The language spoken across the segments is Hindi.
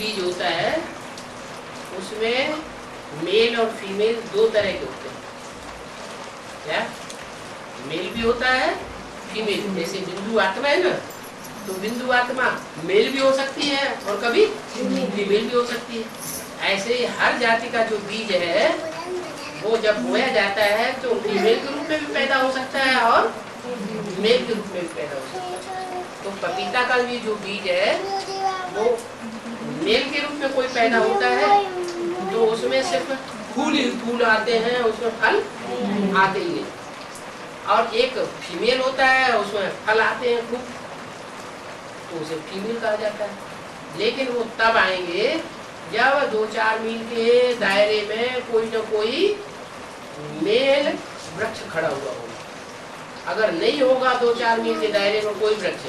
बीज होता है उसमें मेल और फीमेल दो तरह के होते हैं। क्या? मेल भी होता है, फीमेल। जैसे बिंदु आत्मा है ना, तो बिंदु आत्मा मेल भी हो सकती है और कभी फीमेल भी हो सकती है। ऐसे ही हर जाति का जो बीज है वो जब बोया जाता है तो फीमेल के रूप में भी पैदा हो सकता है और मेल के रूप में भी पैदा हो सकता है। तो पपीता का भी जो बीज है वो मेल के रूप में कोई पैदा होता है तो उसमें सिर्फ फूल ही फूल आते हैं, उसमें फल आते ही नहीं। और एक फीमेल होता है उसमें फल आते हैं खूब, तो उसे फीमेल कहा जाता है। लेकिन वो तब आएंगे जब 2-4 मील के दायरे में कोई न कोई मेल वृक्ष खड़ा हुआ होगा। अगर नहीं होगा 2-4 मील के दायरे में कोई वृक्ष,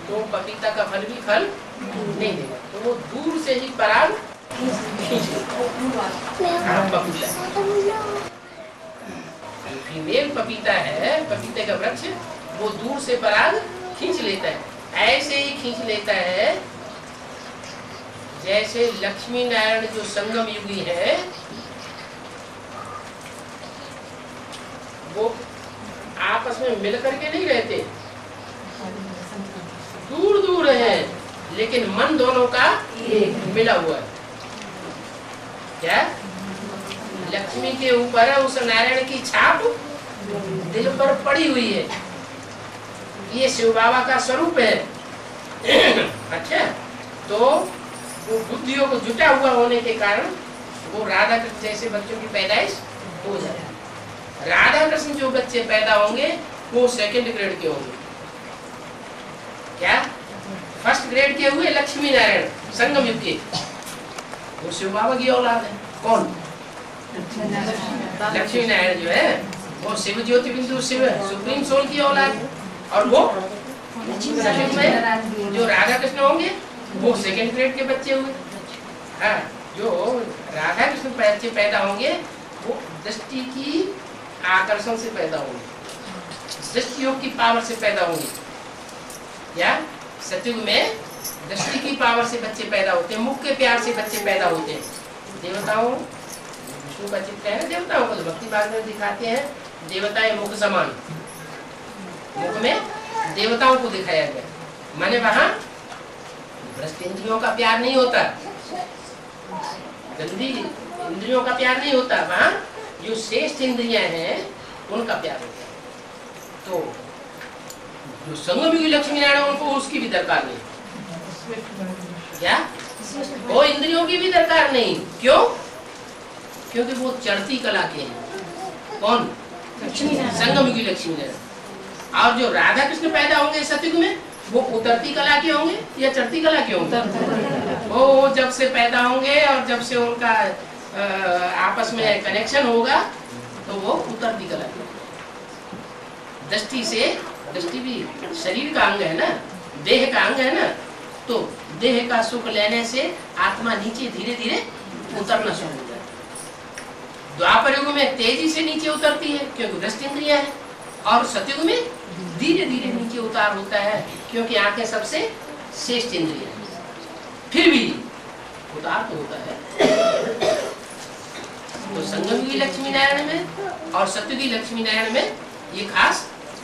तो पपीता का फल भी फल नहीं देगा। तो वो दूर से ही पराग फीमेल पपीता है, पपीते का वृक्ष, वो दूर से पराग खींच लेता है। ऐसे ही खींच लेता है जैसे लक्ष्मी नारायण जो संगम युगी है वो आपस में मिलकर के नहीं रहते, दूर दूर है, लेकिन मन दोनों का मिला हुआ है। क्या? लक्ष्मी के ऊपर उस नारायण की छाप दिल पर पड़ी हुई है। ये शिव बाबा का स्वरूप है। अच्छा, तो वो बुद्धियों को जुटा हुआ होने के कारण वो राधा कृष्ण जैसे बच्चों की पैदाइश हो जाए। राधा कृष्ण जो बच्चे पैदा होंगे वो सेकंड ग्रेड के होंगे। क्या? फर्स्ट ग्रेड के हुए लक्ष्मी नारायण संगम युग के, वो शिव बाबा की औलाद है। कौन? लक्ष्मी नारायण जो है वो शिव ज्योति बिंदु शिव सुप्रीम सोल की औलाद है। और वो में जो राधा कृष्ण होंगे वो सेकंड ग्रेड के बच्चे हुए। हाँ, जो राधा कृष्ण बच्चे पैदा होंगे वो दृष्टि की आकर्षण से पैदा होंगे, दृष्टि योग की पावर से पैदा होंगे। या सतयुग में दृष्टि की पावर से बच्चे पैदा होते हैं, मुख के प्यार से बच्चे पैदा होते हैं। देवताओं, विष्णु का चित्र है, देवताओं को भक्ति मार्ग में दिखाते हैं देवताएं मुख समान, मुख में देवताओं को दिखाया गया। माने वहां भ्रष्ट इंद्रियों का प्यार नहीं होता, गंदी इंद्रियों का प्यार नहीं होता, वहां जो श्रेष्ठ इंद्रियां हैं उनका प्यार होता है। तो जो संगम युगी लक्ष्मी नारायण उनको उसकी भी दरकार नहीं। क्या? वो इंद्रियों की भी दरकार नहीं। क्यों? क्योंकि वो चढ़ती कला के हैं। कौन? संगम युगी लक्ष्मी नारायण। और जो राधा कृष्ण पैदा होंगे सतयुग में वो उतरती कला के होंगे या चढ़ती कला के होंगे? वो जब से पैदा होंगे और जब से उनका आपस में कनेक्शन होगा तो वो उतरती कला के। दृष्टि से, दृष्टि भी शरीर का अंग है ना, देह का अंग है ना, तो देह का सुख लेने से आत्मा नीचे धीरे धीरे उतरना शुरू हो जाता है। द्वापर युग में तेजी से नीचे उतरती है क्योंकि दृष्टि इंद्रिय है, और सतयुग में धीरे धीरे नीचे उतार होता है क्योंकि आंखें सबसे श्रेष्ठ इंद्रिय है। फिर भी उतार तो होता है। तो संगम युगी लक्ष्मी नारायण में और सतयुगी लक्ष्मी नारायण में ये खास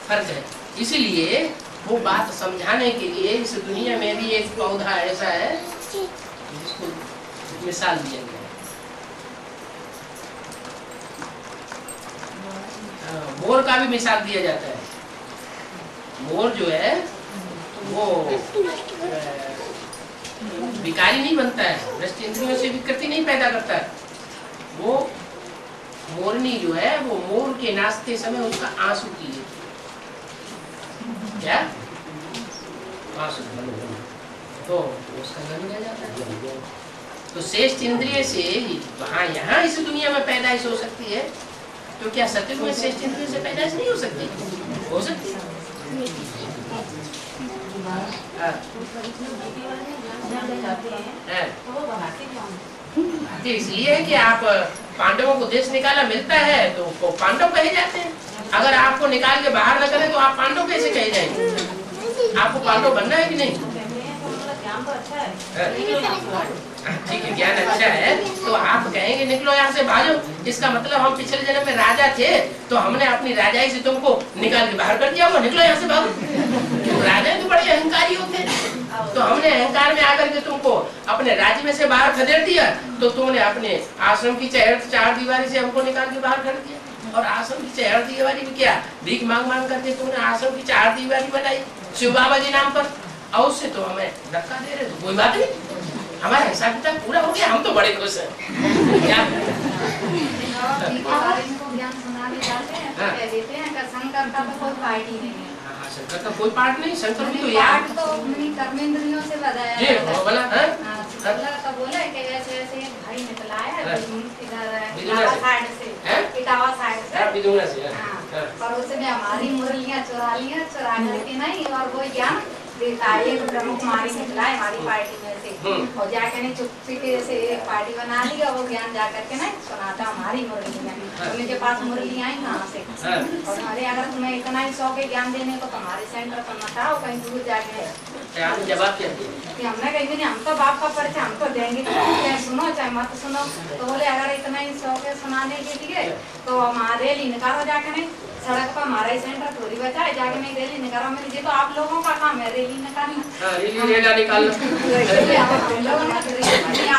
फर्क है। इसीलिए वो बात समझाने के लिए इस दुनिया में भी एक पौधा ऐसा है जिसको मिसाल दिया गया है। मोर का भी मिसाल दिया जाता है। मोर जो है वो विकारी नहीं बनता है, भ्रष्ट इंद्रियों से विकृति नहीं पैदा करता है। वो मोरनी जो है वो मोर के नाचते समय उसका आंसू की है। क्या? आंसू, तो उसका गन रह जाता है। तो श्रेष्ठ इंद्रिय से वहाँ यहाँ इस दुनिया में पैदाइश हो सकती है, तो क्या सतयुग में श्रेष्ठ इंद्रिय से पैदाइश नहीं हो सकती? हो सकती है। इसलिए है कि आप पांडवों को देश निकाला मिलता है तो वो पांडव कहे जाते हैं। अगर आपको निकाल के बाहर न करें तो आप पांडव कैसे कहे जाएंगे? आपको पांडव बनना है कि नहीं? ठीक है, ज्ञान अच्छा है। तो आप कहेंगे निकलो यहाँ से, भागो, इसका मतलब हम पिछले जन्म में राजा थे, तो हमने अपनी राजाई से तुमको निकाल के बाहर कर दिया होगा, निकलो यहाँ से, भागो। राजा तो बड़े अहंकारी होते हैं, तो हमने अहंकार में आकर के तुमको अपने राज्य में से बाहर खदेड़ दिया, तो तुमने अपने आश्रम की चार दीवारी से हमको निकाल के बाहर कर दिया। और आश्रम की चार दीवारी में क्या भीख मांग मांग करके तुमने आश्रम की चार दीवारी बनाई शिव बाबा जी नाम पर, और उससे तो हमें धक्का दे रहे, तो कोई बात नहीं, हमारा हिसाब किताब पूरा हो गया, हम तो बड़े खुश हैं। क्या शंकर का तो कोई पार्ट ही नहीं है। शंकर का कोई पार्ट नहीं, शंकर भी तो यार तो कर्मेंद्रियों से बताया जी वो बोला है, तो बोला कि ऐसे ऐसे भाई निकला है इधर साइड से, इटावा साइड से, बिदुंगा से, और उसने हमारी मुरलियां चुरा करके नहीं, और वो ज्ञान एक ब्रह्म कुमारी निकला है हमारी पार्टी में से, और जाकर नहीं चुप्पी के से एक पार्टी बना ली, और वो ज्ञान जा करके नहीं सुनाता हमारी मुरली में, उनके पास मुरली आई कहाँ से, और हमारे अगर तुम्हें इतना ही शौक है ज्ञान देने को, तुम्हारे सेंटर पर मत आओ, कहीं दूर जाके जवाब क्या दिया? हमने कहीं नहीं, हम तो बाप का परिचय हम तो देंगे, चाहे सुनो चाहे मत सुनो। तो बोले अगर इतना ही शौक है सुनाने के लिए, तो हमारे रैली निकालो जाके नहीं, सड़क पर हमारा ही सेंटर थोड़ी बचा है, जाके नहीं रैली निकालो, मेरी जी तो आप लोगों का काम है रैली निकालना।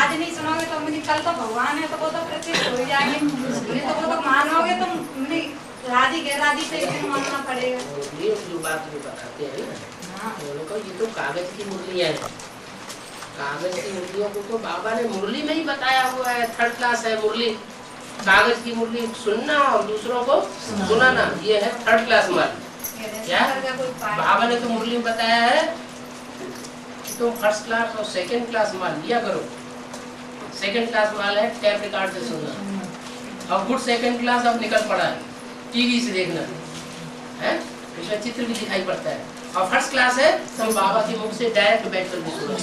आज नहीं सुनोगे तो मुझे कल तो भगवान है, तो वो तो प्रत्यक्ष हो जाएंगे, नहीं तो वो तो मानोगे तो राजी गैराजी से मानना पड़ेगा। ये जो बात वो बताते हैं ना, ये तो कागज की मुरलियां हैं, कागज की मुरलियों को तो बाबा ने मुरली में ही बताया हुआ है, थर्ड क्लास है मुरली, कागज की मुरली सुनना और दूसरों को सुनाना, ये है थर्ड क्लास माल। क्या बाबा ने तो मुरली में बताया है कि तुम फर्स्ट क्लास और सेकंड क्लास माल लिया करो। सेकंड क्लास माल है टैप रिकॉर्ड से सुनना, और गुड सेकंड क्लास अब निकल पड़ा है टीवी से देखना है, इसमें चित्र भी दिखाई पड़ता है, और फर्स्ट क्लास है हम बाबा के मुख से डायरेक्ट बैठ कर भी सुना,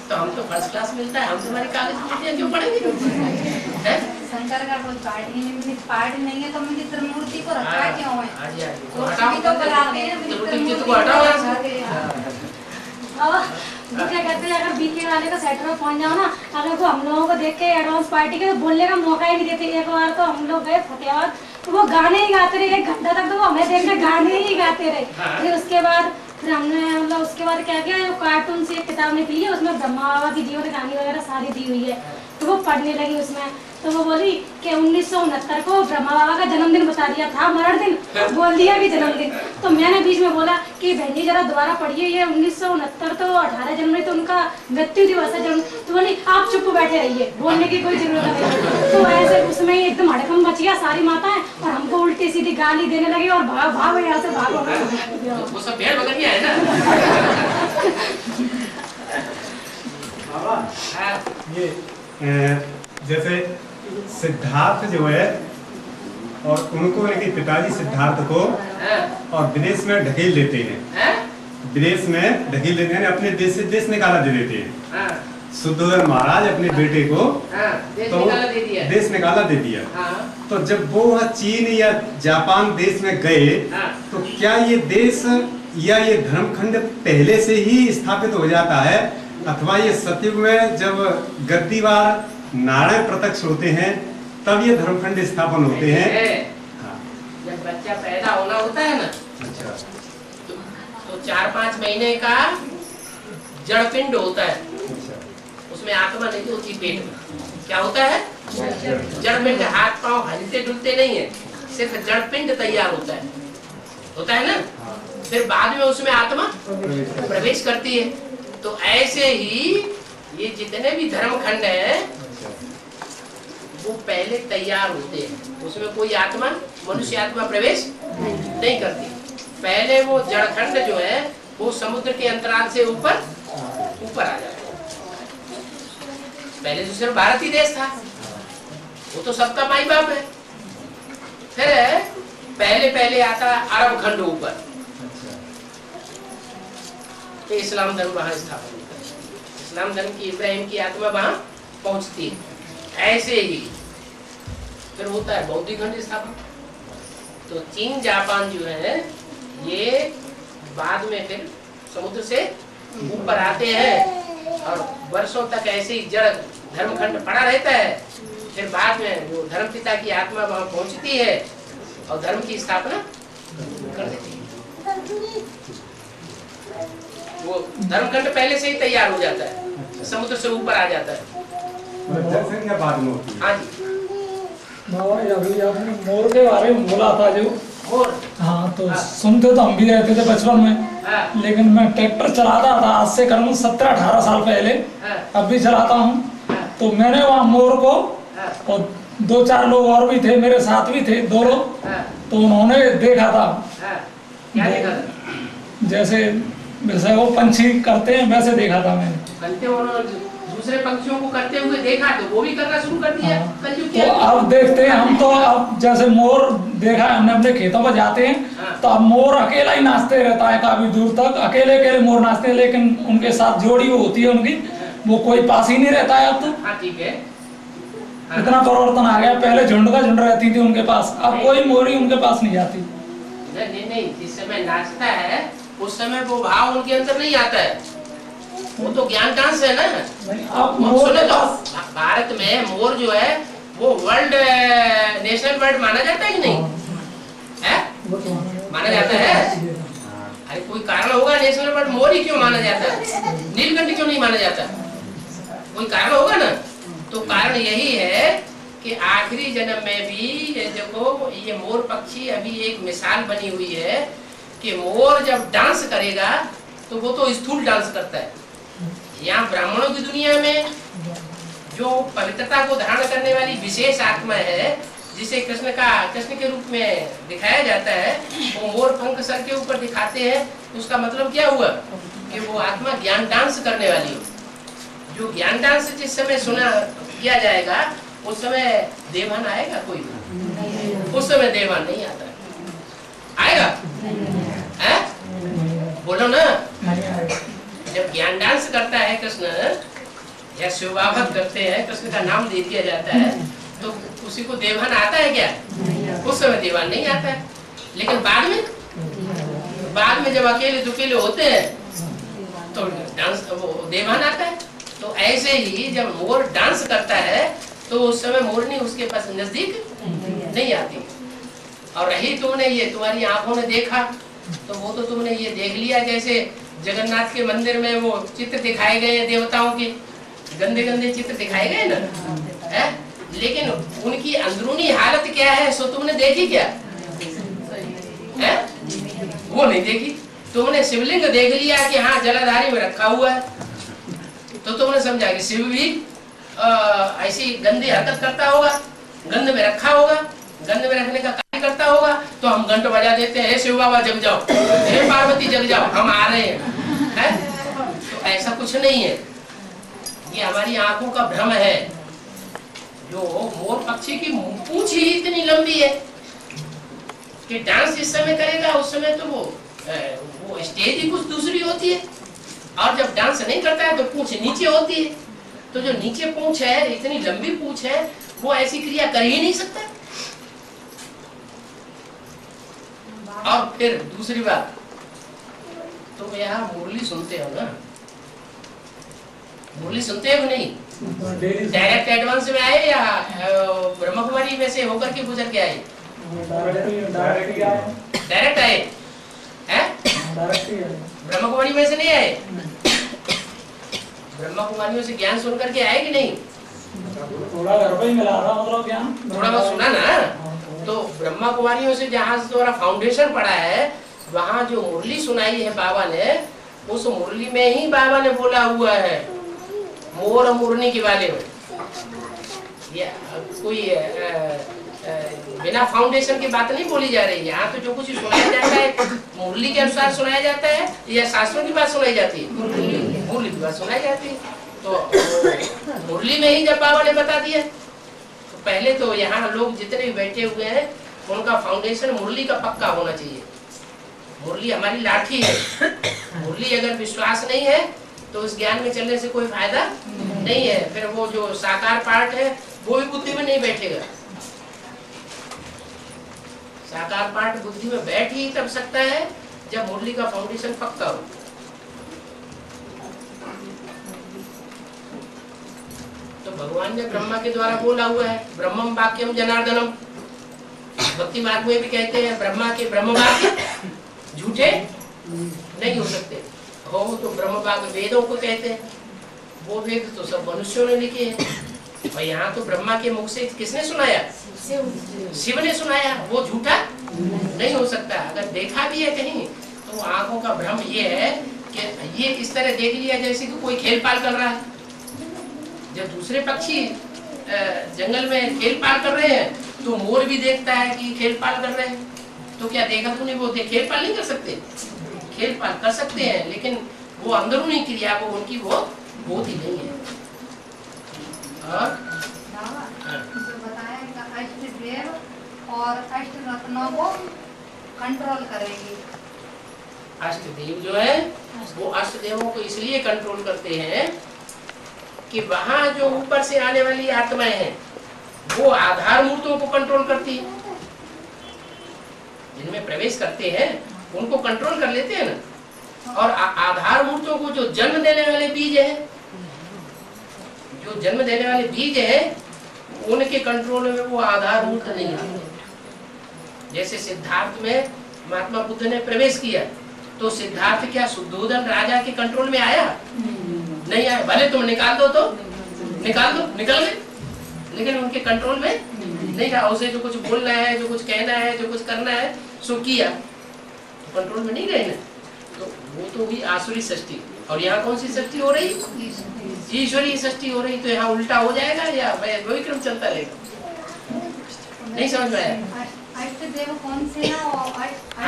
तो हम तो फर्स्ट क्लास मिलता है, हम तुम्हारी कागज मुरलियां क्यों पढ़ेंगे? शंकर का कोई पार्टी नहीं है, तो मुझे त्रिमूर्ति को रखा क्यों है? तो हटाओ क्या कहते हैं, अगर बीके वाले का सेंटर में पहुंच जाओ ना, अगर वो हम लोगों को देख के एडवांस पार्टी के बोलने का मौका ही नहीं देते। एक बार तो हम लोग गए फतेहाबाद, तो वो गाने ही गाते रहे 1 घंटा तक, तो वो हमें देख के गाने ही गाते रहे। फिर उसके बाद फिर हमने मतलब उसके बाद क्या किया, कार्टून से एक किताब निकली है, उसमें ब्रह्मा बाबा की जीवन कहानी वगैरह सारी दी हुई है, तो वो पढ़ने लगी उसमें, तो वो बोली कि 1969 को ब्रह्मा बाबा का जन्मदिन बता दिया था, मरण दिन बोल दिया कि जन्मदिन। तो मैंने बीच में बोला कि बहन जी जरा दोबारा पढ़िए, ये 1969 तो 18 जनवरी तो उनका मृत्यु दिवस है जन्म। तो बोली आप चुप बैठे रहिए, बोलने की कोई जरूरत नहीं। तो ऐसे उसमें एकदम हड़कम मच गया, सारी माताएं और हमको उल्टी सीधी गाली देने लगी, और भागो यहाँ से भागो। वो सब भेड़ बकरियां है ना। ये जैसे सिद्धार्थ जो है, और उनको उनके पिताजी सिद्धार्थ को और विदेश में ढकेल देते हैं, विदेश में ढकेल देते हैं, अपने देश से देश निकाला दे देते हैं। शुद्धोधन महाराज अपने बेटे को देश निकाला दे दिया। तो जब वो वहाँ चीन या जापान देश में गए, तो क्या ये देश या ये धर्मखंड पहले से ही स्थापित हो जाता है, अथवा ये सतयुग में जब गद्दीवार नारायण प्रत्यक्ष होते हैं तब ये धर्मखंड स्थापन होते हैं? जब बच्चा पैदा होना होता है ना, अच्छा, तो 4-5 महीने का जड़पिंड होता है, उसमें आत्मा नहीं होती पेट में। क्या होता है? जड़पिंड। हाथ पांव हिलते डुलते नहीं है, सिर्फ जड़पिंड तैयार होता है ना। फिर बाद में उसमें आत्मा प्रवेश करती है। तो ऐसे ही ये जितने भी धर्मखंड है वो पहले तैयार होते हैं, उसमें कोई आत्मा मनुष्य आत्मा प्रवेश नहीं करती। पहले वो जड़खंड जो है वो समुद्र के अंतराल से ऊपर आ जाता है। पहले तो सिर्फ भारत ही देश था, वो तो सबका माई बाप है। फिर पहले आता अरब खंड ऊपर, तो इस्लाम धर्म वहां स्थापन होता है। इस्लाम धर्म की इब्राहिम की आत्मा वहां पहुंचती है। ऐसे ही फिर होता है बौद्धिक खंड स्थापन। तो चीन जापान जो है ये बाद में फिर समुद्र से ऊपर आते हैं, और वर्षों तक ऐसे ही जड़ धर्मखंड पड़ा रहता है। फिर बाद में जो धर्म पिता की आत्मा वहां पहुंचती है और धर्म की स्थापना कर देती है। वो धर्मखंड पहले से ही तैयार हो जाता है, समुद्र से ऊपर आ जाता है। जनसंख्या बाद में होती है। हाँ जी, अभी आपने मोर के बारे में बोला था जो मोर, हाँ तो सुनते तो हम भी रहते थे बचपन में, हाँ, लेकिन मैं ट्रैक्टर चलाता था आज से करीब 17-18 साल पहले, हाँ, अब भी चलाता हूँ। हाँ, तो मैंने वहाँ मोर को हाँ, और 2-4 लोग और भी थे, मेरे साथ भी थे 2 लोग, हाँ, तो उन्होंने देखा था हाँ, क्या देखा था? जैसे वो पंछी करते हैं वैसे देखा था मैंने। करते उन्होंने दूसरे पंछियों को करते हुए देखा तो वो भी करना शुरू कर दिया। हाँ। कलयुग तो अब देखते हैं हम, तो अब जैसे मोर देखा है हमने, अपने खेतों पर जाते हैं हाँ। तो अब मोर अकेला ही नाचते रहता है, काफी दूर तक अकेले अकेले मोर नाचते हैं, लेकिन उनके साथ जोड़ी वो होती है उनकी, वो कोई पास ही नहीं रहता है अब तो। हाँ ठीक है, हाँ। इतना परिवर्तन आ गया, पहले झुंड का झुंड रहती थी उनके पास, अब कोई मोरी उनके पास नहीं जाती। नहीं, जिस समय नाचता है उस समय वो भाव उनके अंदर नहीं आता है, वो तो ज्ञान डांस है ना। अब मोर सुनो के तो, पास भारत में मोर जो है वो वर्ल्ड नेशनल बर्ड माना जाता है कि नहीं है? माना जाता है। अरे कोई कारण होगा, नेशनल बर्ड मोर ही क्यों माना जाता है, नीलकंठ क्यों नहीं माना जाता? कोई कारण होगा ना। तो कारण यही है कि आखिरी जन्म में भी ये देखो, ये मोर पक्षी अभी एक मिसाल बनी हुई है कि मोर जब डांस करेगा तो वो तो स्थूल डांस करता है। यहाँ ब्राह्मणों की दुनिया में जो पवित्रता को धारण करने वाली विशेष आत्मा है, जिसे कृष्ण के रूप में दिखाया जाता है, वो मोर पंख सर के ऊपर दिखाते हैं। उसका मतलब क्या हुआ कि वो आत्मा ज्ञान डांस करने वाली है। जो ज्ञान डांस जिस समय सुना किया जाएगा उस समय देवान आएगा कोई? उस समय देवान नहीं आता है। आएगा? है? बोलो ना। जब ज्ञान डांस करता है कृष्ण या शिवाभक्त करते हैं, कृष्ण का नाम दे दिया जाता है, तो उसी को देवान आता है क्या? उस समय देवान नहीं आता है। लेकिन बाद में जब अकेले दुकेले होते हैं तो डांस वो देवान आता है। तो ऐसे ही जब मोर डांस करता है तो उस समय मोरनी उसके पास नजदीक नहीं आती। और रही तुमने ये तुम्हारी आंखों ने देखा, तो वो तो तुमने ये देख लिया जैसे जगन्नाथ के मंदिर में वो चित्र दिखाए गए हैं देवताओं के, गंदे गंदे चित्र दिखाए गए ना, है? लेकिन उनकी अंदरूनी हालत क्या है सो तुमने देखी क्या? है? वो नहीं देखी। तुमने शिवलिंग देख लिया कि हाँ जलाधारी में रखा हुआ है, तो तुमने समझा कि शिव भी ऐसी गंदी हरकत करता होगा, गंध में रखा होगा, गंध में रखने का कार्य करता होगा। तो हम घंट बजा देते हैं, हे शिव बाबा जग जाओ, हे पार्वती जग जाओ, हम आ रहे हैं। तो ऐसा कुछ नहीं है, ये हमारी आंखों का भ्रम है। जो मोर पक्षी की पूंछ ही इतनी लंबी है कि डांस जिस समय करेगा उस समय तो वो स्टेज ही कुछ दूसरी होती है, और जब डांस नहीं करता है तो पूंछ नीचे होती है। तो जो नीचे पूंछ है, इतनी लंबी पूंछ है, वो ऐसी क्रिया कर ही नहीं सकता। और फिर दूसरी बात, तुम यहाँ मुरली सुनते हो ना? मुरली सुनते हो नहीं? डायरेक्ट एडवांस में आए या ब्रह्म कुमारी में से होकर के गुजर के आए? डायरेक्ट आए हैं? ब्रह्म कुमारी में से नहीं आए? ब्रह्म कुमारियों से ज्ञान सुन करके आए कि नहीं? थोड़ा घर पे ही मिला था, मतलब ज्ञान थोड़ा बहुत सुना ना। तो ब्रह्मा कुमारियों से जहाँ से तुम्हारा फाउंडेशन पड़ा है, वहाँ जो मुरली सुनाई है बाबा ने, उस मुरली में ही बाबा ने बोला हुआ है मोर मुरनी के बारे में। ये कोई बिना फाउंडेशन की बात नहीं बोली जा रही है। यहाँ तो जो कुछ सुनाया जाता है मुरली के अनुसार सुनाया जाता है या शास्त्रों की बात सुनाई जाती है? मुरली की बात सुनाई जाती है। तो मुरली में ही जब बाबा ने बता दिया, तो पहले तो यहाँ लोग जितने भी बैठे हुए हैं उनका फाउंडेशन मुरली का पक्का होना चाहिए। मुरली हमारी लाठी है, मुरली अगर विश्वास नहीं है तो उस ज्ञान में चलने से कोई फायदा नहीं है। फिर वो जो साकार पार्ट है वो भी बुद्धि में नहीं बैठेगा। साकार पार्ट बुद्धि में बैठ ही तब सकता है जब मुरली का फाउंडेशन पक्का हो। भगवान ने ब्रह्मा के द्वारा बोला हुआ है, ब्रह्मम वाक्यम जनार्दनम। भक्ति मार्ग में भी कहते हैं ब्रह्मा के ब्रह्म वाक्य झूठे नहीं हो सकते। हो तो ब्रह्म वाक्य वेदों को कहते हैं, वो वेद तो सब मनुष्यों ने लिखे हैं। और यहाँ तो ब्रह्मा के मुख से किसने सुनाया? शिव ने सुनाया, वो झूठा नहीं हो सकता। अगर देखा भी है कहीं तो आंखों का भ्रम ये है कि ये इस तरह देख लिया जैसे कि कोई खेल पाल कर रहा है। जब दूसरे पक्षी जंगल में खेल पाल कर रहे हैं तो मोर भी देखता है कि खेल पाल कर रहे हैं, तो क्या देखा तूने? वो खेल पाल नहीं कर सकते, खेल पाल कर सकते हैं, लेकिन वो अंदरूनी क्रिया वो उनकी वो होती नहीं है। जो बताया कि अष्ट देव और अष्ट रत्नों को कंट्रोल करेगी। अष्ट देव जो है वो अष्ट देवों को इसलिए कंट्रोल करते हैं कि वहां जो ऊपर से आने वाली आत्माएं हैं वो आधार मूर्तों को कंट्रोल करती है। जिनमें प्रवेश करते हैं उनको कंट्रोल कर लेते हैं ना। और आधार मूर्तों को जो जन्म देने वाले बीज है, जो जन्म देने वाले बीज है उनके कंट्रोल में वो आधार मूर्त नहीं आते। जैसे सिद्धार्थ में महात्मा बुद्ध ने प्रवेश किया तो सिद्धार्थ क्या शुद्धोधन राजा के कंट्रोल में आया? नहीं आया। भले तुम निकाल दो तो निकाल दो, निकल गए, लेकिन उनके कंट्रोल में नहीं रहा। उसे जो कुछ बोलना है, जो कुछ कहना है, जो कुछ करना है सो किया, तो कंट्रोल में नहीं रहे ना। तो वो तो हुई आसुरी सृष्टि। और यहाँ कौन सी सृष्टि हो रही? ईश्वरीय सृष्टि हो रही। तो यहाँ उल्टा हो जाएगा या वही क्रम चलता रहेगा? नहीं समझ में आया। अष्टदेव कौन से हैं?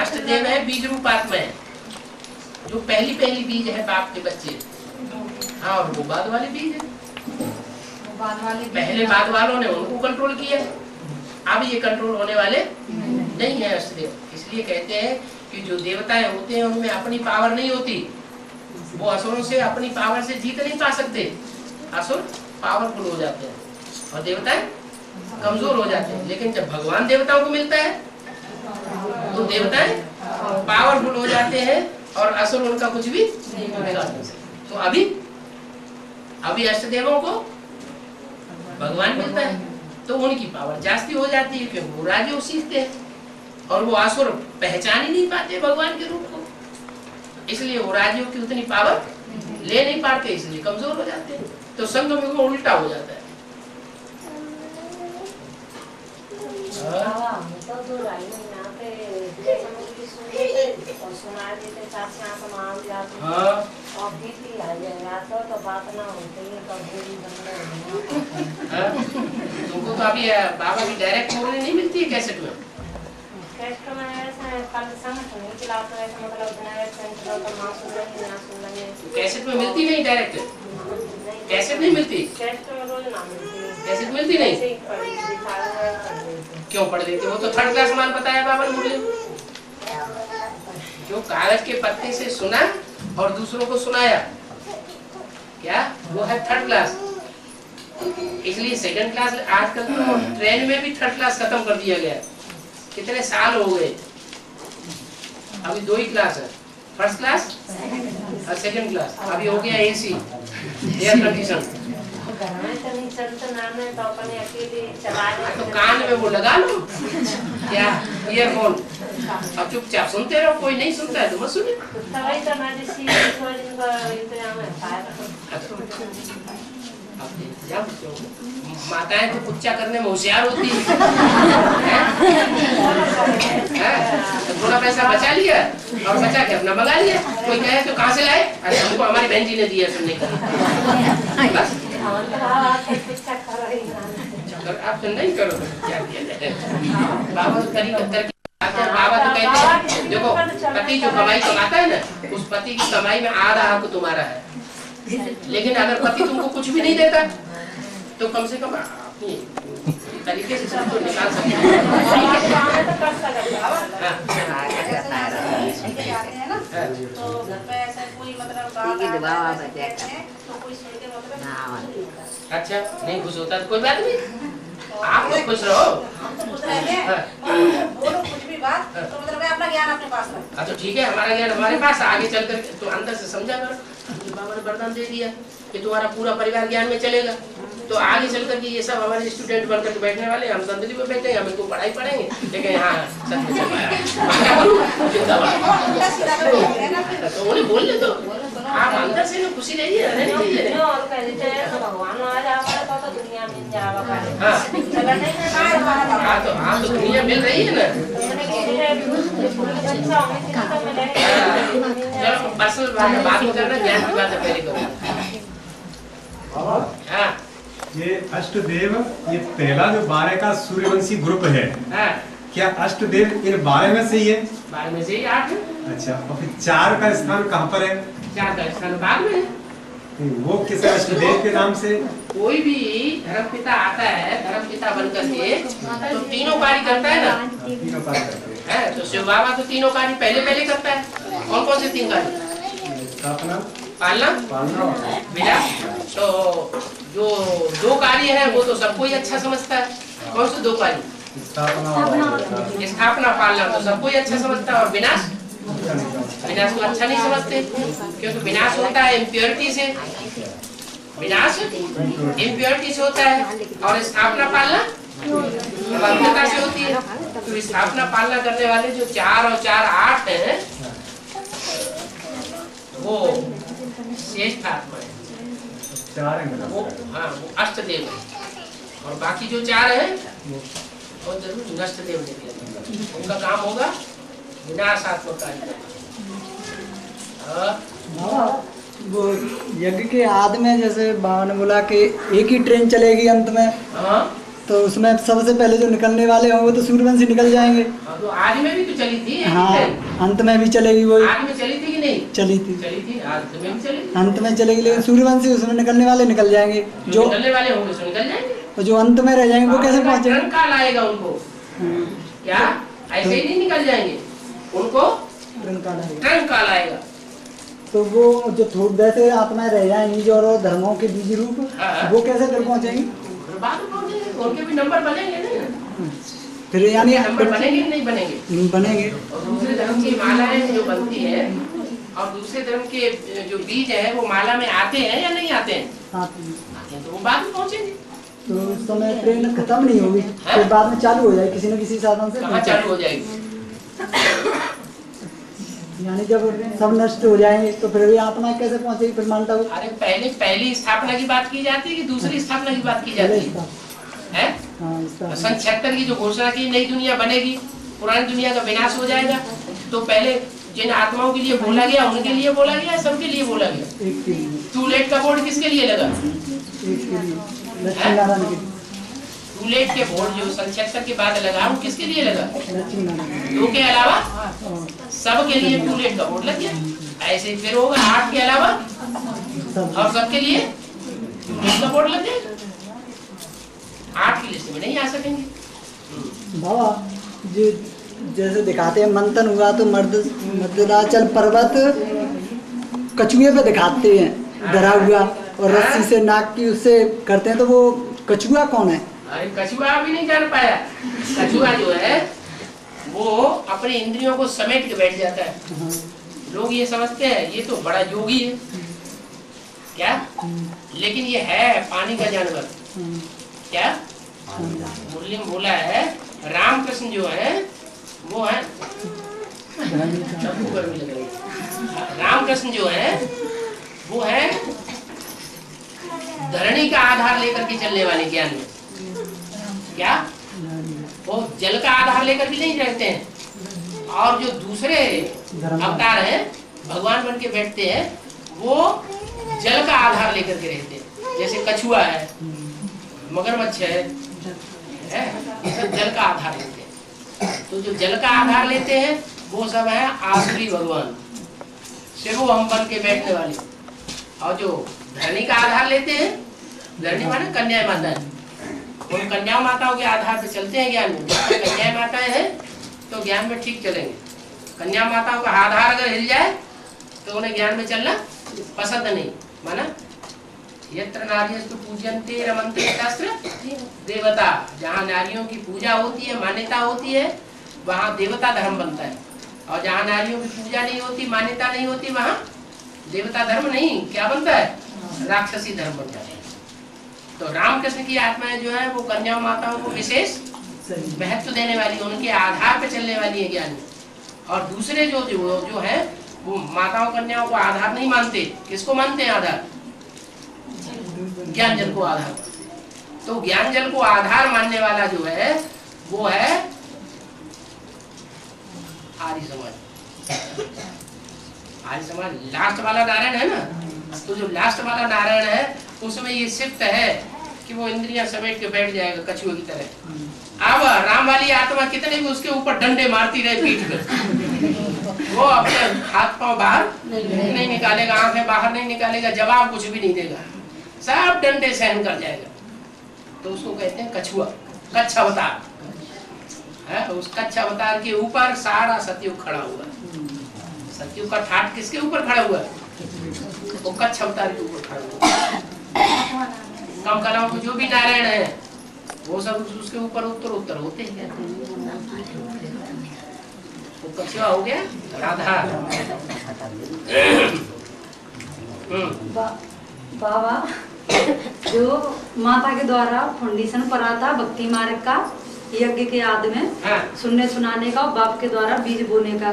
अष्टदेव है बीज रूप आत्मा है, जो पहली बीज है बाप के बच्चे। हाँ, और वो बाद वाले बीज है। पहले बाद वालों ने उनको कंट्रोल किया, अब ये कंट्रोल होने वाले नहीं है अष्टदेव। इसलिए कहते हैं कि जो देवताएं होते हैं उनमें अपनी पावर नहीं होती, वो असुरों से अपनी पावर से जीत नहीं पा सकते। असुर पावरफुल हो जाते हैं और देवताएं कमजोर हो जाते हैं। लेकिन जब भगवान देवताओं को मिलता है तो देवताएं पावरफुल हो जाते हैं और असुर उनका कुछ भी नहीं बिगाड़ सकते। तो अभी अष्टदेवों को भगवान मिलता है तो उनकी पावर जास्ती हो जाती है, क्योंकि वो राजयोग सीखते हैं और वो असुर पहचान ही नहीं पाते भगवान के रूप को। इसलिए वो राजयोग की उतनी पावर ले नहीं पाते, इसलिए कमजोर हो जाते हैं। तो संग में वो उल्टा हो जाता है। तुमको तो अभी बाबा की डायरेक्ट बोलने नहीं मिलती है कैसेट में? कैसेट में मिलती नहीं डायरेक्ट, कैसेट नहीं मिलती। कैसेट मिलती नहीं, क्यों पढ़ लेते? वो तो थर्ड क्लास मान बताया बाबा ने मुझे। जो कागज के पत्ते से सुना और दूसरों को सुनाया, क्या वो है थर्ड क्लास। इसलिए सेकंड क्लास आजकल तो ट्रेन में भी थर्ड क्लास खत्म कर दिया गया। कितने साल हो गए, अभी 2 ही क्लास है, फर्स्ट क्लास और सेकंड क्लास। अभी हो गया एसी, एयर कंडीशन। तो कान में वो लगा लो क्या, ईयरफोन, और चुपचाप सुनते रहो। कोई नहीं सुनता है तो मत सुने। माताएं तो कुच्चा करने में होशियार होती है। थोड़ा पैसा बचा लिया और बचा के अपना मंगा लिया। कोई कहे तो कहाँ से लाए? अरे हमको हमारी बहन जी ने दिया सुनने का। बस आप तो नहीं करो तो क्या किया जाए। बाबा तो बाबा तो कहते हैं देखो, पति जो कमाई कमाता है ना, उस पति की कमाई में आधा हक तुम्हारा है। लेकिन अगर पति तुमको कुछ भी नहीं देता तो कम से कम अपनी तरीके से सबको निकाल सकते अच्छा नहीं खुश होता तो कोई बात नहीं, आप लोग खुश रहो। कुछ भी बात तो मतलब अपना ज्ञान अपने पास रखो। अच्छा ठीक है, हमारा ज्ञान हमारे पास, आगे चलकर तो अंदर से समझा करो। बाबा ने वरदान दे दिया कि तुम्हारा पूरा परिवार ज्ञान में चलेगा। तो आगे चल करके ये सब हमारे स्टूडेंट बनकर के बैठने वाले, हम संदली में बैठे, हम इनको पढ़ाई पढ़ाएंगे, लेकिन हाँ सच में चल पाया। तो उन्हें बोल ले तो आप अंदर से ना खुशी रहिए, रहने दीजिए। हाँ तो दुनिया मिल रही है ना। चलो पर्सनल बात करना, ज्ञान की बात पहले करो। हाँ ये अष्टदेव, ये पहला जो 12 का सूर्यवंशी ग्रुप है, हाँ क्या अष्टदेव इन 12 में से ही है? 12 में से ही 8 है। अच्छा, और फिर 4 का स्थान कहाँ पर है? 4 का स्थान बाद में है। वो किस अष्टदेव के नाम से? कोई भी धर्मपिता आता है, धर्मपिता बन करके तो तीनों कार्य करता है ना। तीनों कार्य करते हैं। है तो शिव बाबा तो तीनों कार्य पहले करता है। कौन कौन से 3 कार्य? स्थापना, पालना, विनाश। तो जो 2 कार्य है वो तो सबको ही अच्छा समझता है। कौन से 2 कार्य? स्थापना, पालना तो सबको ही अच्छा समझता है। और विनाश, विनाश को अच्छा नहीं समझते, क्योंकि विनाश होता है इम्प्योरिटी से। विनाश इम्प्योरिटी से होता है, और स्थापना पालना पवित्रता से होती है। तो स्थापना पालना करने वाले जो 4 और 4 8 है, वो श्रेष्ठ आत्मा है। वो हाँ वो अष्टदेव है। और बाकी जो 4 है वो जरूर नष्टदेव निकलेंगे। उनका काम होगा विनाशात्मक कार्य। वो यज्ञ के आदि में जैसे बाबा ने बोला कि एक ही ट्रेन चलेगी अंत में, हाँ तो उसमें सबसे पहले जो निकलने वाले होंगे तो सूर्यवंशी निकल जाएंगे। तो आदि में भी तो चली थी। हाँ, अंत में भी चलेगी वही। आदि में चली थी कि नहीं? चली थी, चली थी, आदि में भी चली। अंत में चलेगी, लेकिन सूर्यवंशी उसमें निकलने वाले निकल जाएंगे। जो निकलने वाले होंगे सो निकल जाएंगे, और जो अंत में रह जाएंगे वो कैसे पहुँचेंगे? टर्न काल आएगा उनको। क्या ऐसे ही नहीं निकल जाएंगे, उनको टर्न काल आएगा। तो वो जो वैसे आत्माएं रह जाएंगी जो और धर्मों के बीज रूप, वो कैसे फिर पहुँचेंगी? बाद में पहुंचेंगे, उनके भी नंबर बनेंगे नहीं, फिर यानी नंबर बनेंगे नहीं बनेंगे। बनेंगे। और दूसरे धर्म की मालाएं जो बनती है, और दूसरे धर्म के जो बीज है वो माला में आते हैं या नहीं आते हैं? आते हैं, तो वो बाद में पहुंचेंगे। तो उस समय ट्रेन खत्म नहीं होगी, फिर बाद में चालू हो जाएगी किसी न किसी साधन से। कहाँ चालू हो जाएगी? यानी जब सब नष्ट हो जाएंगे तो फिर भी आत्मा कैसे पहुंचेगी? फिर मानता हूँ। अरे पहली स्थापना की बात की जाती है कि दूसरी स्थापना की बात की जाती है? सन 76 की जो घोषणा की नई दुनिया बनेगी, पुरानी दुनिया का विनाश हो जाएगा, तो पहले जिन आत्माओं के लिए बोला गया उनके लिए बोला गया, सबके लिए बोला गया। टू लेट का बोर्ड किसके लिए लगा? टू लेट के बोर्ड जो सन 76 के बाद लगा वो किसके लिए लगा? 2 के अलावा सब के लिए टू लेट का बोर्ड लग गया। ऐसे फिर होगा 8 के अलावा और सबके लिए टू लेट का बोर्ड लग जाएगा। 8 की लिस्ट में नहीं आ सकेंगे। बाबा जो जैसे दिखाते हैं मंथन हुआ तो मर्दराचल पर्वत कछुए पे दिखाते हैं धरा हुआ, और रस्सी से नाक की उससे करते हैं, तो वो कछुआ कौन है? अरे कछुआ भी नहीं जान पाया। कछुआ जो है वो अपने इंद्रियों को समेट के बैठ जाता है। लोग ये समझते हैं ये तो बड़ा योगी है क्या, लेकिन ये है पानी का जानवर। क्या मुरली में बोला है रामकृष्ण जो है वो है रामकृष्ण जो है वो है धरणी का आधार लेकर के चलने वाले ज्ञान में। क्या वो जल का आधार लेकर भी नहीं रहते हैं, और जो दूसरे अवतार हैं भगवान बन के बैठते हैं वो जल का आधार लेकर के रहते हैं। जैसे कछुआ है, मगरमच्छ है, ये सब जल का आधार लेते हैं। तो जो जल का आधार लेते हैं वो सब है आसुरी भगवान, शिव हम बन के बैठने वाले। और जो धरणी का आधार लेते हैं, धरणी माने कन्या माता है, उन कन्या माताओं के आधार पे चलते हैं ज्ञान में। कन्या माताएं हैं तो ज्ञान में ठीक चलेंगे। कन्या माताओं का आधार अगर हिल जाए तो उन्हें ज्ञान में चलना पसंद नहीं। माना यत्र नार्यस्तु पूजन्ते रमन्ते शास्त्र देवता, जहाँ नारियों की पूजा होती है, मान्यता होती है, वहाँ देवता धर्म बनता है। और जहाँ नारियों की पूजा नहीं होती, मान्यता नहीं होती, वहाँ देवता धर्म नहीं क्या बनता है? राक्षसी धर्म बन जाता है। तो रामकृष्ण की आत्माएं जो है वो कन्या माताओं को विशेष महत्व देने वाली, उनके आधार पे चलने वाली है ज्ञानी। और दूसरे जो है वो माताओं कन्याओं को आधार नहीं मानते। किसको मानते हैं आधार? ज्ञान जल को आधार। तो ज्ञान जल को आधार मानने वाला जो है वो है आर्य समाज। आर्य समाज लास्ट वाला नारायण है ना, तो जो लास्ट वाला नारायण है उसमें ये सिफ्त है कि वो इंद्रियां समेट के बैठ जाएगा कछुए की तरह। अब राम वाली आत्मा कितने भी उसके ऊपर डंडे मारती रहे पीठ पे, वो अपने हाथ पांव बाहर नहीं निकालेगा, आंखें बाहर नहीं निकालेगा, जवाब कुछ भी नहीं देगा, सब डंडे सहन कर जाएगा। तो उसको कहते हैं कछुआ, कच्छ अवतार है। उस कच्छ अवतार के ऊपर सारा सतयुग खड़ा हुआ। सतयुग का ठाट किसके ऊपर खड़ा हुआ? वो कच्छ अवतार के ऊपर खड़ा हुआ। कम कलाओं को जो भी नारायण है वो सब उसके ऊपर उत्तर होते हैं। वो कछुआ हो गया राधा। बाबा जो माता के द्वारा फाउंडेशन पड़ा था भक्ति मार्ग का, यज्ञ के याद में सुनने सुनाने का, बाप के द्वारा बीज बोने का,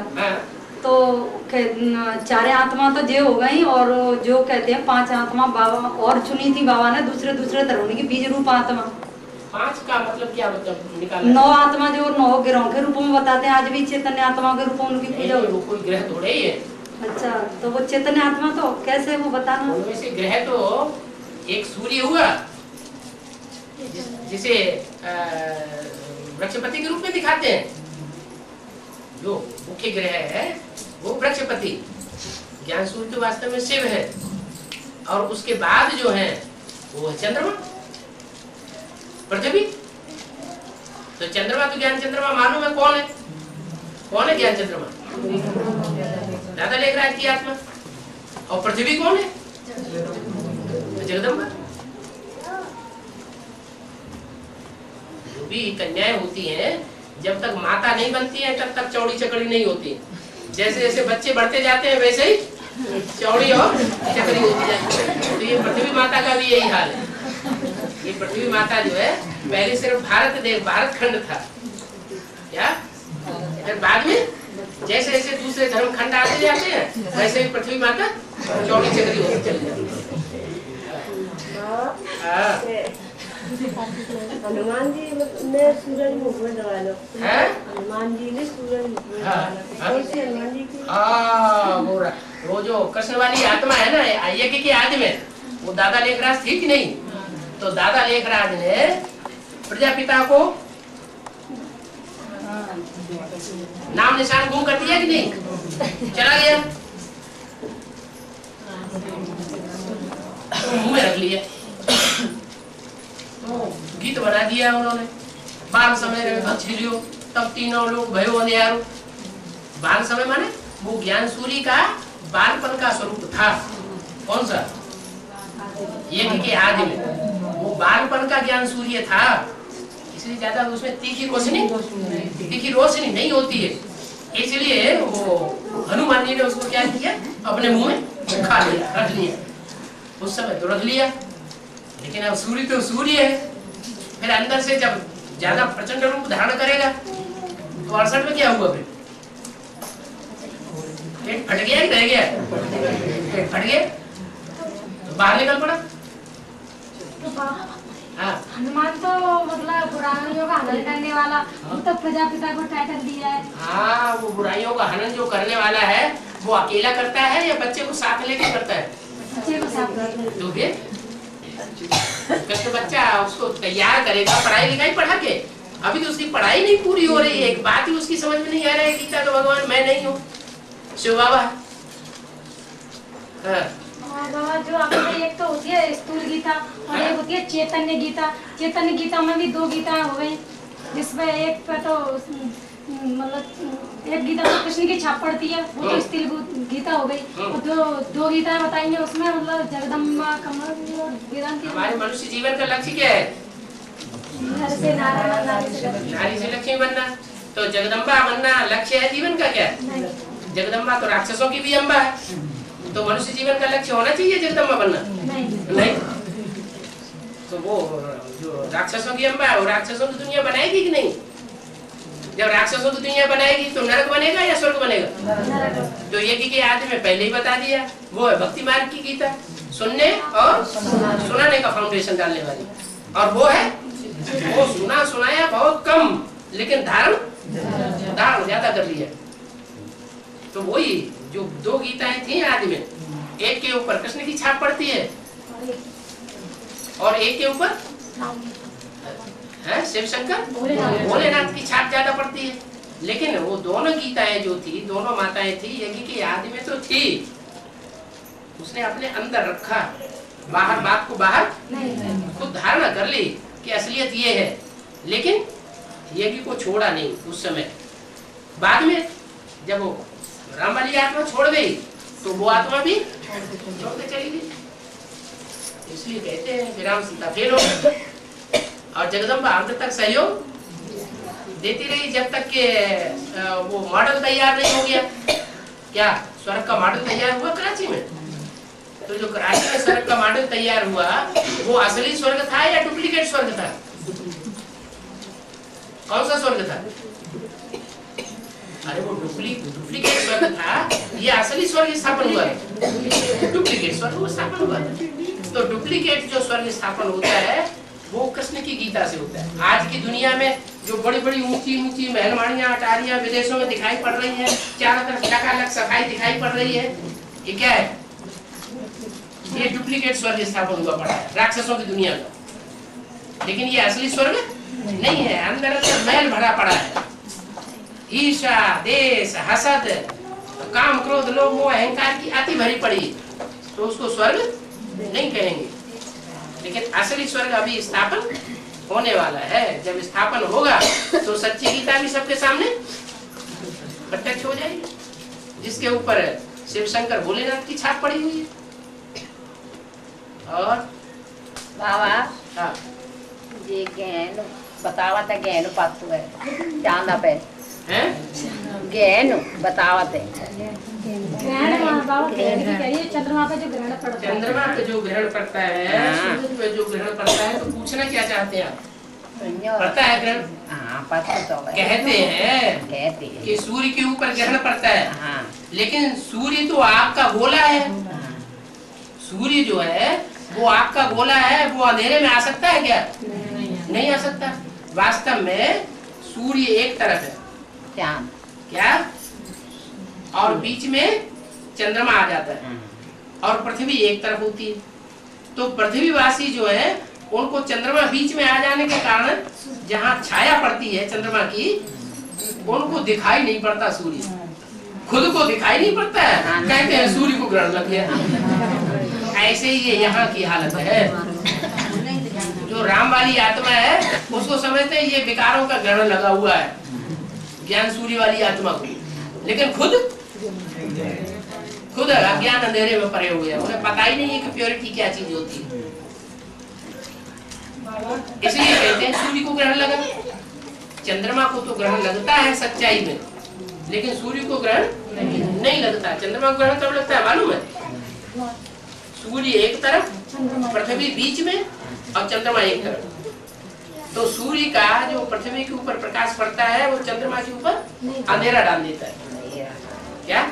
तो चारे आत्मा तो जे हो गई, और जो कहते हैं 5 आत्मा बाबा और चुनी थी बाबा ने दूसरे धर्म की बीज रूप आत्मा। 5 का मतलब क्या मतलब निकाला? 9 आत्मा जो 9 ग्रहों के रूप में बताते हैं, आज भी चैतन्य आत्मा के रूप में उनकी पूजा होती है। कोई ग्रह थोड़े ही है। अच्छा, तो वो चैतन्य आत्मा तो कैसे वो बताना? उनमें से ग्रह तो एक सूर्य हुआ जिसे वृक्षपति के रूप में दिखाते हैं। जो मुख्य ग्रह है वो वृक्षपति, ज्ञान सूर्य तो वास्तव में शिव है। और उसके बाद जो है वो है चंद्रमा, पृथ्वी। तो चंद्रमा तो ज्ञान चंद्रमा मालूम है कौन है? कौन है ज्ञान चंद्रमा? दादा लेखराज की आत्मा। और पृथ्वी कौन है? जगदम्बा। जो भी कन्याएं होती हैं जब तक माता नहीं बनती है तब तक चौड़ी चकड़ी नहीं होती। जैसे जैसे बच्चे बढ़ते जाते हैं वैसे ही चौड़ी और चकड़ी होती जाती है। तो ये पृथ्वी माता का भी यही हाल है। ये पृथ्वी माता जो है पहले सिर्फ भारत खंड था क्या, फिर बाद में जैसे जैसे दूसरे धर्म खंड आते जाते हैं वैसे ही पृथ्वी माता चौड़ी चकड़ी होती चली जाती है। हनुमान जी ने सूरज मुख में दबा लो। हनुमान जी ने सूरज मुख में दबा लो। कौन सी हनुमान जी की? वो जो कृष्ण वाली आत्मा है ना यज्ञ के आदि में, वो दादा लेखराज थी कि नहीं? तो दादा लेखराज ने प्रजापिता को नाम निशान गुम कर दिया कि नहीं? चला गया तो मुंह में रख लिया, तो गीत बना दिया उन्होंने। बाल समय छिलियो तब तीनों लोग भयो अंधियारो। बाल समय माने वो ज्ञान सूर्य का बालपन का स्वरूप था। कौन सा? यज्ञ के आदि में वो बालपन का ज्ञान सूर्य था, इसलिए ज्यादा उसमें तीखी रोशनी नहीं होती है। इसलिए वो हनुमान जी ने उसको क्या किया? अपने मुंह में खा लिया, रख लिया। उस समय तो रख लिया, लेकिन अब सूर्य तो सूर्य है। फिर अंदर से जब ज्यादा प्रचंड रूप धारण करेगा तो 68 में क्या हुआ? फिर पेट फट गया, रह गया, पेट फट गया तो बाहर निकल पड़ा। हनुमान तो मतलब बुराइयों का हनन करने वाला, तो प्रजापिता को टाइटल दिया है। हाँ, वो बुराइयों का हनन जो करने वाला है वो अकेला करता है या बच्चे को साथ लेके करता है? बच्चे को साथ लेके। तो फिर तो बच्चा उसको तैयार करेगा पढ़ाई लिखाई पढ़ा के। अभी तो उसकी पढ़ाई नहीं पूरी हो रही है, एक बात ही उसकी समझ में नहीं आ रहा है। गीता तो भगवान मैं नहीं हूँ, शिव बाबा। बाबा जो आपने एक तो होती है स्थूल गीता और एक होती है चैतन्य गीता। चैतन्य गीता में भी 2 गीता हो गई, जिसमें एक पे तो मतलब एक गीता तो कृष्ण की छाप पड़ती है, वो तो स्थूल गीता हो गई। और 2 गीता बताएंगे उसमें मतलब जगदम्बा कमल और वेदांत। हमारे मनुष्य जीवन का लक्ष्य क्या है? नारी से लक्ष्मी बनना। तो जगदम्बा बनना लक्ष्य है जीवन का क्या? जगदम्बा तो राक्षसों की भी अम्बा है। तो मनुष्य जीवन का लक्ष्य होना चाहिए जगदम्बा बनना? नहीं। तो वो जो राक्षसों की अम्बा है वो राक्षसों की दुनिया बनाएगी कि नहीं? जब राक्षसों की दुनिया बनाएगी तो नरक बनेगा या स्वर्ग बनेगा? तो यज्ञ के आदि में पहले ही बता दिया, वो है भक्ति मार्ग की गीता, सुनने और सुनाने का फाउंडेशन डालने वाली। और वो है वो सुना सुनाया बहुत कम, लेकिन धारण ज्यादा कर लिया। तो वही जो दो गीताएं थी आदि में, एक के ऊपर कृष्ण की छाप पड़ती है और एक के ऊपर शिव शंकर भोलेनाथ की छाप ज्यादा पड़ती है। लेकिन वो दोनों गीताएं जो थी, दोनों माताएं थी, यज्ञ की आदि में तो थी, उसने अपने अंदर रखा, बाहर बात को बाहर खुद धारणा कर ली कि असलियत ये है, लेकिन यज्ञ को छोड़ा नहीं उस समय। बाद में जब वो राम वाली आत्मा छोड़ गई तो वो आत्मा भी छोड़ते चली गई। इसलिए कहते हैं विराम सीता फेल हो गए और जगदम्बा अंत तक सहयोग देती रही जब तक के वो मॉडल तैयार नहीं हो गया। क्या स्वर्ग का मॉडल तैयार हुआ कराची में? तो जो कराची में स्वर्ग का मॉडल तैयार हुआ वो असली स्वर्ग था या डुप्लीकेट स्वर्ग था? कौन सा स्वर्ग था? अरे वो डुप्लीकेट स्वर्ग था, ये असली स्वर्ग स्थापन हुआ है। डुप्लीकेट स्वर्ग स्थापन हुआ। तो डुप्लीकेट जो स्वर्ग स्थापन होता है वो कृष्ण की गीता से होता है। आज की दुनिया में जो बड़ी बड़ी ऊंची ऊंची महलमाड़ियां अटारियां विदेशों में दिखाई पड़ रही हैं, चारों तरफ लकालक सफाई दिखाई पड़ रही है, ये क्या है? ये डुप्लीकेट स्वर्ग स्थापन हुआ पड़ा है राक्षसों की दुनिया का। लेकिन ये असली स्वर्ग नहीं है, अंदर मैल भरा पड़ा है। ईर्ष्या, देश, हसद, काम, क्रोध, लोभ, मोह, अहंकार की अति भरी पड़ी, तो उसको स्वर्ग नहीं कहेंगे। लेकिन असली स्वर्ग अभी स्थापन होने वाला है। जब स्थापन होगा तो सच्ची गीता भी सबके सामने प्रत्यक्ष हो जाएगी, जिसके ऊपर शिव शंकर भोलेनाथ की छाप पड़ी हुई है। और बाबा हाँ, ये ज्ञान बतावत है, ज्ञान पातु है चांदा पे हैं? ज्ञान बतावत है। चंद्रमा पे जो ग्रहण पड़ता है, चंद्रमा पे जो ग्रहण पड़ता है, सूरज पे जो ग्रहण पड़ता है, तो पूछना क्या चाहते हैं आप? पड़ता है ग्रहण? हाँ पता तो है। कहते हैं कि सूर्य के ऊपर ग्रहण पड़ता है। हाँ। लेकिन सूर्य तो आग का गोला है। सूर्य जो है वो आग का गोला है, वो अंधेरे में आ सकता है क्या? नहीं आ सकता। वास्तव में सूर्य एक तरफ है, चांद क्या? और बीच में चंद्रमा आ जाता है और पृथ्वी एक तरफ होती है। तो पृथ्वीवासी जो है उनको चंद्रमा बीच में आ जाने के कारण जहाँ छाया पड़ती है चंद्रमा की, उनको दिखाई नहीं पड़ता सूर्य, खुद को दिखाई नहीं पड़ता है। कहते हैं सूर्य को ग्रहण लग गया। ऐसे ही ये यहाँ की हालत है। जो राम वाली आत्मा है उसको समझते हैं ये विकारों का ग्रहण लगा हुआ है, ज्ञान सूर्य वाली आत्मा को। लेकिन खुद अज्ञान अंधेरे में पड़े हुए हैं, उन्हें पता ही नहीं है कि प्योरिटी क्या चीज होती है। इसलिए कहते हैं सूर्य को ग्रहण लगा। चंद्रमा को तो ग्रहण लगता है सच्चाई में, लेकिन सूर्य को ग्रहण नहीं लगता। चंद्रमा को ग्रहण कब लगता है मालूम है? सूर्य एक तरफ, पृथ्वी बीच में और चंद्रमा एक तरफ। तो सूर्य का जो पृथ्वी के ऊपर प्रकाश पड़ता है वो चंद्रमा के ऊपर अंधेरा डाल देता है। क्या?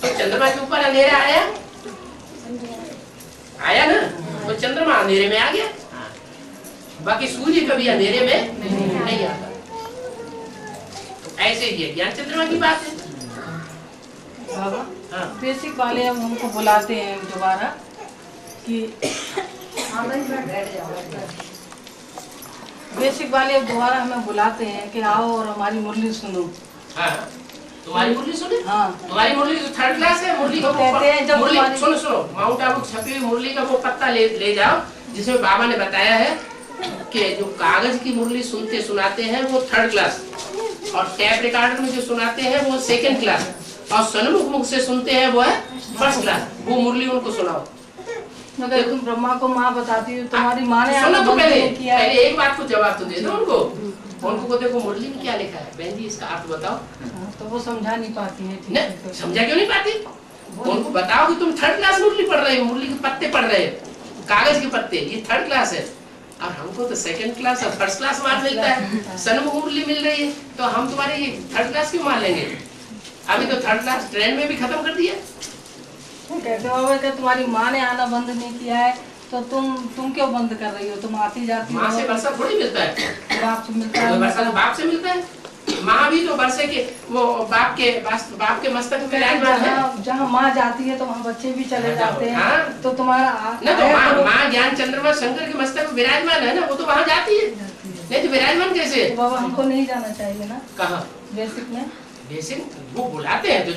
तो चंद्रमा के ऊपर अंधेरा आया ना, तो चंद्रमा अंधेरे में आ गया। बाकी सूर्य कभी अंधेरे में नहीं आता। तो ऐसे ही ज्ञान चंद्रमा की बात है। हाँ। बेसिक वाले हम उनको बुलाते हैं दोबारा कि बेसिक वाले दोबारा हमें बुलाते हैं कि आओ और हमारी मुरली सुनो। हाँ, तुम्हारी मुरली सुने? हाँ। तुम्हारी मुरली तो थर्ड क्लास है। मुरली को कहते हैं जब मुरली सुनो माउंट आबू छपी हुई मुरली का वो पत्ता ले जाओ, जिसमें बाबा ने बताया है कि जो कागज की मुरली सुनते सुनाते हैं वो थर्ड क्लास, और टैप रिकॉर्डर में जो सुनाते हैं वो सेकंड क्लास, और सन्मुख मुख से सुनते हैं वो है फर्स्ट क्लास। वो मुरली उनको सुनाओ। मगर तुम ब्रह्मा को माँ बताती हो, तुम्हारी माँ ने सुनो तो पहले एक बात को जवाब तो दे दो उनको। को देखो मुरली में क्या लिखा है, बहन जी इसका अर्थ बताओ। तो वो समझा नहीं पाती है। समझा क्यों नहीं पाती? उनको बताओ कि तुम थर्ड क्लास मुरली पढ़ रहे हो, मुरली के पत्ते पढ़ रहे हो। कागज के पत्ते, ये 3rd क्लास है और हमको तो 2nd क्लास और 1st क्लास माल मिलता है, सन्मुख मुरली मिल रही है, तो हम तुम्हारे ये 3rd क्लास क्यों मान लेंगे? अभी तो 3rd क्लास ट्रेन में भी खत्म कर दिया। कहते बाबा कि तुम्हारी माँ ने आना बंद नहीं किया है तो तुम क्यों बंद कर रही हो? तुम आती जाती हो। माँ से वर्षा थोड़ी मिलता है, बाप से मिलता है। वर्षा तो बाप से मिलता है। माँ भी तो वर्षे के वो बाप के मस्तक में विराजमान है। जहाँ माँ जाती है तो वहाँ बच्चे भी चले जाते हैं। हाँ? तो तुम्हारा न तो माँ ज्ञान चंद्रमा शंकर के मस्तक में विराजमान है ना, वो तो वहाँ जाती है, नहीं तो विराजमान कैसे? तो बाबा हमको नहीं जाना चाहिए ना? कहाँ? बेसिक में। बेसिक वो बुलाते हैं तो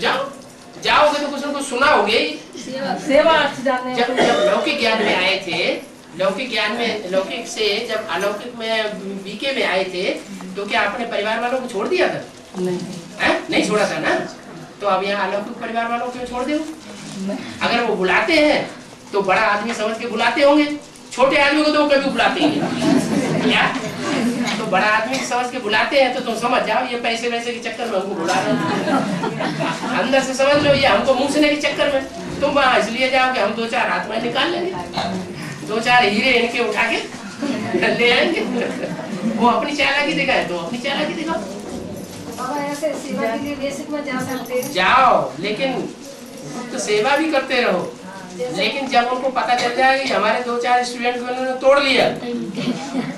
जाओगे तो कुछ न कुछ सुनाओगे। सेवा अर्थ जानने। जब लौकिक ज्ञान में आए थे, लौकिक से जब अलौकिक में बीके में आए थे, तो क्या अपने परिवार वालों को छोड़ दिया था? नहीं छोड़ा था ना। तो अब यहाँ अलौकिक परिवार वालों को छोड़ दो। अगर वो बुलाते हैं तो बड़ा आदमी समझ के बुलाते होंगे, छोटे आदमी को तो कभी बुलाते ही नहीं क्या? तो बड़ा आदमी समझ के बुलाते हैं तो तुम समझ जाओ ये पैसे वैसे के चक्कर में हमको बुला रहे हैं। अंदर से समझ लो ये हमको मूसने के चक्कर में। तुम वहाँ इसलिए जाओ कि हम 2-4 आत्माएं निकाल लेंगे, 2-4 हीरे इनके उठा के ले आएंगे। वो अपनी चालाकी दिखाए तो अपनी चालाकी दिखाओ। बाबा ऐसे सेवा के लिए बेसिक में जा सकते हैं। जाओ, लेकिन तो सेवा भी करते रहो, लेकिन जब उनको पता चल जाएगा कि हमारे 2-4 स्टूडेंट को उन्होंने तोड़ लिया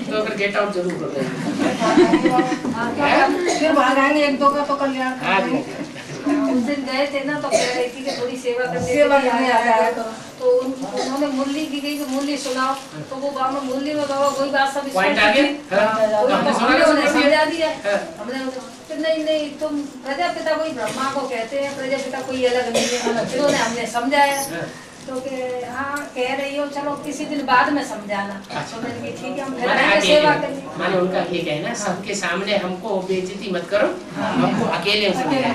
तो फिर गेट आउट जरूर कर देंगे। फिर भागाएंगे 1-2 का तो कल्याण। उस दिन गए थे ना तो कह रही थी कि थोड़ी सेवा करने आ जाया करो। तो उन्होंने मुरली दी गई तो मुरली सुनाओ, तो वो बाबा मुरली में बाबा वही बात सब समझा दिया। हमने फिर नहीं तुम प्रजापिता कोई ब्रह्मा को कहते हैं, प्रजापिता कोई अलग नहीं है। फिर हमने समझाया तो हाँ कह रही हो, चलो किसी दिन बाद में समझाना। तो मैंने कहा ठीक है हम फिर सेवा करेंगे। माने उनका ये कहना सबके सामने हमको बेइज्जती मत करो, हमको अकेले समझाओ।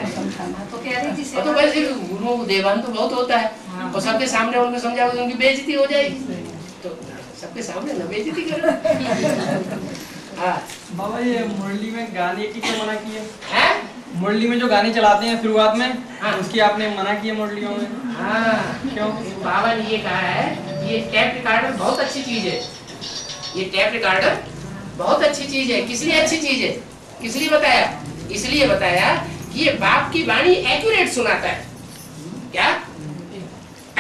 तो कह रही थी तो वैसे गुरुओं को देवान तो बहुत होता है और सबके सामने उनको समझाओगे उनकी बेइज्जती हो जाएगी, तो सबके सामने ना बेइज्जती करो। हाँ बाबा ये मुरली में गाने की क्यों मना किए? हैं? मुरली में जो गाने चलाते हैं शुरुआत में, हाँ। उसकी आपने मना किया मुरलियों में? हाँ क्यों? बाबा ने ये कहा है ये टेप रिकॉर्डर बहुत अच्छी चीज है। ये टेप रिकॉर्डर बहुत अच्छी चीज है। किस लिए अच्छी चीज है? किस लिए बताया? इसलिए बताया कि ये बाप की वाणी एक्यूरेट सुनाता है। क्या?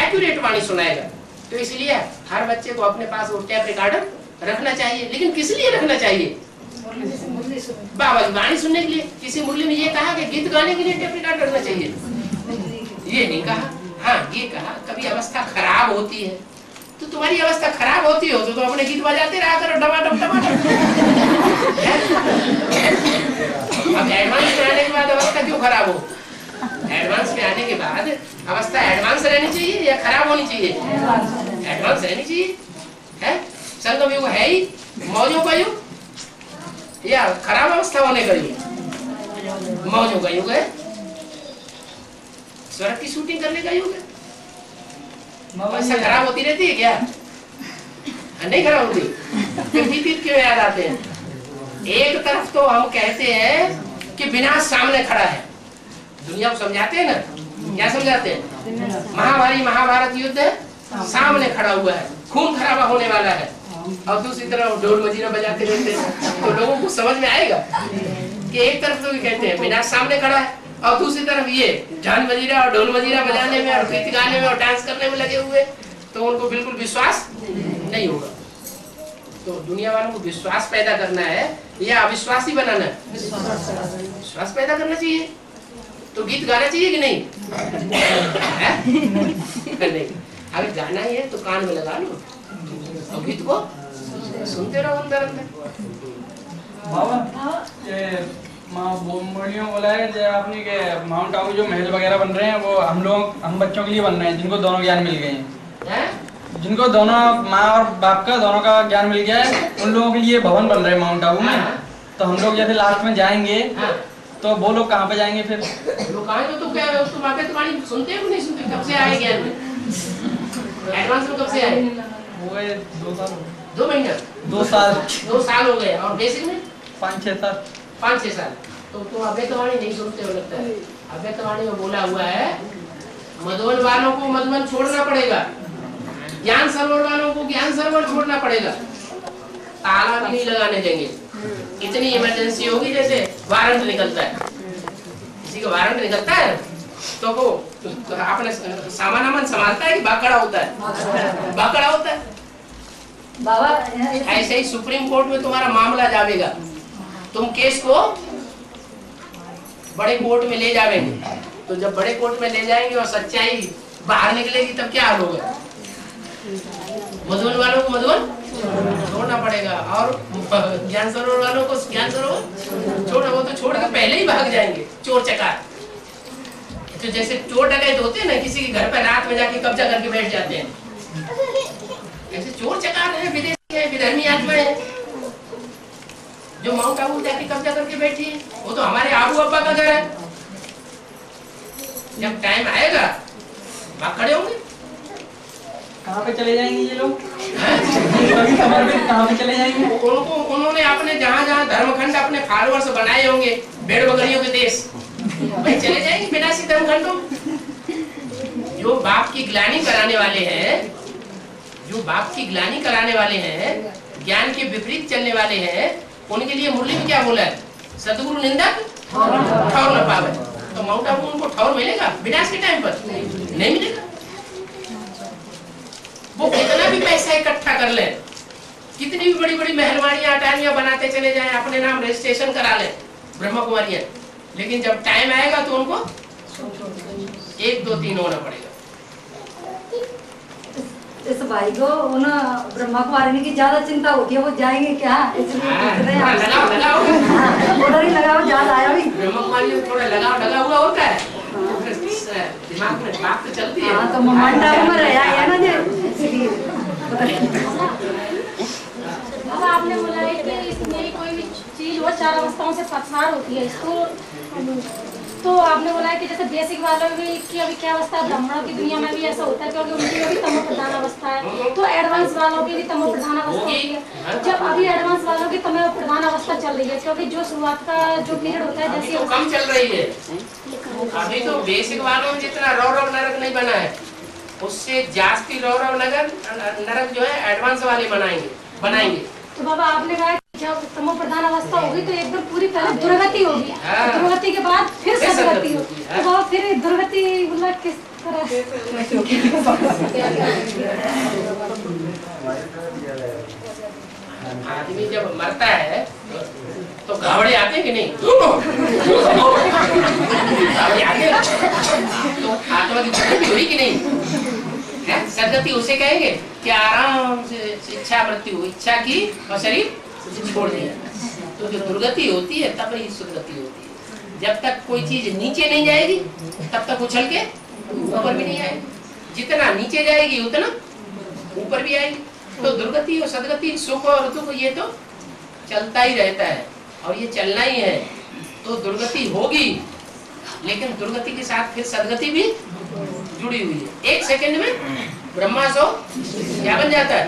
एक्यूरेट वाणी सुनाएगा। तो इसलिए हर बच्चे को अपने पास वो टेप रिकॉर्डर रखना चाहिए। लेकिन किस लिए रखना चाहिए? बाबा की वाणी सुनने के लिए। किसी मुरली ने ये कहा कि गीत गाने के लिए टेप रिकॉर्डर रखना चाहिए? ये नहीं कहा। हाँ ये कहा कभी अवस्था खराब होती है तो तुम्हारी अवस्था खराब होती हो तो अपने गीत बजाते रहा करो टमाटम टमाटम। अब एडवांस में आने के बाद अवस्था क्यों खराब हो? एडवांस में आने के बाद अवस्था एडवांस रहनी चाहिए या खराब होनी चाहिए? एडवांस रहनी चाहिए। है संगम युग है ही मौजों का युग या खराब अवस्था होने का युग? मौजों का युग है, स्वर्ग की शूटिंग करने का युग है। अवस्था खराब होती रहती है क्या? नहीं खराब होती? फिर बीत क्यों याद आते हैं? एक तरफ तो हम कहते हैं कि विनाश सामने खड़ा है, दुनिया को समझाते हैं ना। क्या समझाते हैं? महाभारत युद्ध सामने खड़ा हुआ है, खून खराबा होने वाला है, और दूसरी तरफ ढोल मजीरा बजाते रहते हैं। तो लोगों को समझ में आएगा कि एक तरफ तो कहते हैं विनाश सामने खड़ा है और दूसरी तरफ ये झाल मजीरा और ढोल मजीरा बजाने में और गीत गाने में और डांस करने में लगे हुए, तो उनको बिल्कुल विश्वास नहीं होगा। तो दुनिया वालों को विश्वास पैदा करना है या अविश्वास ही बनाना है? विश्वास पैदा करना चाहिए। तो गीत गाना चाहिए कि नहीं? नहीं। अगर गाना ही है तो कान में लगा लो और गीत को सुनते रहो अंदर अंदर। बाबा ये मुरलियों बोला है जो आपने के माउंट आबू जो महल वगैरह बन रहे हैं वो हम बच्चों के लिए बन रहे हैं जिनको दोनों ज्ञान मिल गए हैं, जिनको दोनों माँ और बाप का दोनों का ज्ञान मिल गया है, उन लोगों के लिए भवन बन रहे हैं माउंट आबू में। तो हम लोग जैसे लास्ट में जाएंगे तो वो लोग कहाँ पे जाएंगे फिर? लोग कहाँ तो क्या तुम्हारी सुनते हो नहीं सुनते? कब से आए ज्ञान में? एडवांस में कब से आए? हो गए 2 साल। 2 महीना? 2 साल। 2 साल हो गए। और बेसिक में 5-6 साल। 5-6 साल। तो तुम अव्यक्तवाणी नहीं सुनते हो लगता है। अव्यक्तवाणी में बोला हुआ है मधुबन वालों को मधुबन छोड़ना पड़ेगा। ज्ञान सरोवर वालों को ज्ञान सरोवर छोड़ना पड़ेगा, ताला भी नहीं लगाने देंगे। इतनी इमरजेंसी होगी जैसे वारंट निकलता है, किसी का वारंट निकलता है तो वो अपने सामान अमन संभालता है कि बाकड़ा होता है, बाकड़ा होता है बाबा। ऐसे ही सुप्रीम कोर्ट में तुम्हारा मामला जावेगा, तुम केस को बड़े कोर्ट में ले जावेंगे, तो जब बड़े कोर्ट में ले जाएंगे और सच्चाई बाहर निकलेगी तब क्या हाल होगा? मधुबन वालों को मधुबन छोड़ना पड़ेगा और ज्ञान सरोवर वालों को ज्ञान सरोवर छोड़ना, वो तो छोड़ के पहले ही भाग जाएंगे चोर चकार। तो जैसे चोर डकैत होते हैं ना, किसी के घर पर रात में जाके कब्जा करके बैठ जाते हैं, ऐसे चोर चकार है, विदेशी है, विधर्मी आत्मा है जो माउंट आबू जाके कब्जा करके बैठी है। वो तो हमारे आबू अब्बा का घर है, जब टाइम आएगा भाग खड़े होंगे। कहाँ पे चले जाएंगे ये लोग? कहाँ पे चले जाएंगे? उनको उन्होंने अपने जहाँ जहाँ धर्मखंड अपने फॉलोअर्स बनाए होंगे, भेड़ बकरियों के देश, भाई चले जाएंगे विनाशी धर्मखंडों। जो बाप की ग्लानि कराने वाले हैं, जो बाप की ग्लानि कराने वाले हैं, ज्ञान के विपरीत चलने वाले हैं, उनके लिए मुरली में क्या बोला है? सदगुरु निंदक ठौर न पावे। तो माउंट आबू उनको ठौर मिलेगा विनाश के टाइम पर? नहीं मिलेगा। वो कितना भी पैसा इकट्ठा कर ले, कितनी भी बड़ी बड़ी मेहरबानियां अटारियां बनाते चले जाएं, अपने नाम रजिस्ट्रेशन करा ले ब्रह्मा कुमारियां, लेकिन जब टाइम आएगा तो उनको 1 2 3 होना पड़ेगा। इस भाई को उन ब्रह्मा कुमारी की ज्यादा चिंता होती है, वो जाएंगे क्या? लगाओ लगाओ उधर ही लगाओ, ज्यादा आया भी ब्रह्मा कुमारी थोड़ा लगाव लगा हुआ होता है, दिमाग में बात तो चलती है। हाँ, तो मंडा में रहा है ना जी। बाबा आपने बोला है कि इसमें कोई भी चीज वो 4 अवस्थाओं से पसार होती है, इसको तो आपने बोला है कि जैसे बेसिक वालों की अभी क्या अवस्था है, ब्राह्मणों की दुनिया में भी ऐसा होता है क्योंकि उनकी भी तमो प्रधान अवस्था है, तो एडवांस वालों की भी तमो प्रधान अवस्था होती है। जब अभी एडवांस वालों की तमो प्रधान अवस्था चल रही है, क्योंकि जो शुरुआत का जो पीरियड होता है जैसे तो कम चल रही है, अभी तो बेसिक वालों में जितना रौरव नरक नहीं बना है, उससे जास्ती रौरव नरक जो है एडवांस वाले बनाएंगे। तो बाबा आपने कहा जब तमो प्रधान अवस्था होगी तो एकदम पूरी पहले दुर्गति होगी, दुर्गति के बाद फिर सदगति होगी, तो बाबा फिर दुर्गति मतलब किस तरह? आदमी जब मरता है तो घावड़े आते हैं कि नहीं? घावड़े आते हैं तो आत्मा की दुर्गति हुई कि नहीं? सदगति उसे कहेंगे कि आराम से इच्छा मृत्यु, इच्छा की और शरीर छोड़ दिया। तो जो दुर्गति होती है तब ही सुदगति होती है। जब तक कोई चीज नीचे नहीं जाएगी तब तक उछल के ऊपर भी नहीं आएगी, जितना नीचे जाएगी उतना ऊपर भी आएगी। तो दुर्गति और सदगति, सुख और दुख, ये तो चलता ही रहता है और ये चलना ही है। तो दुर्गति होगी, लेकिन दुर्गति के साथ फिर सदगति भी जुड़ी हुई है। 1 सेकंड में ब्रह्मा सो क्या बन जाता है?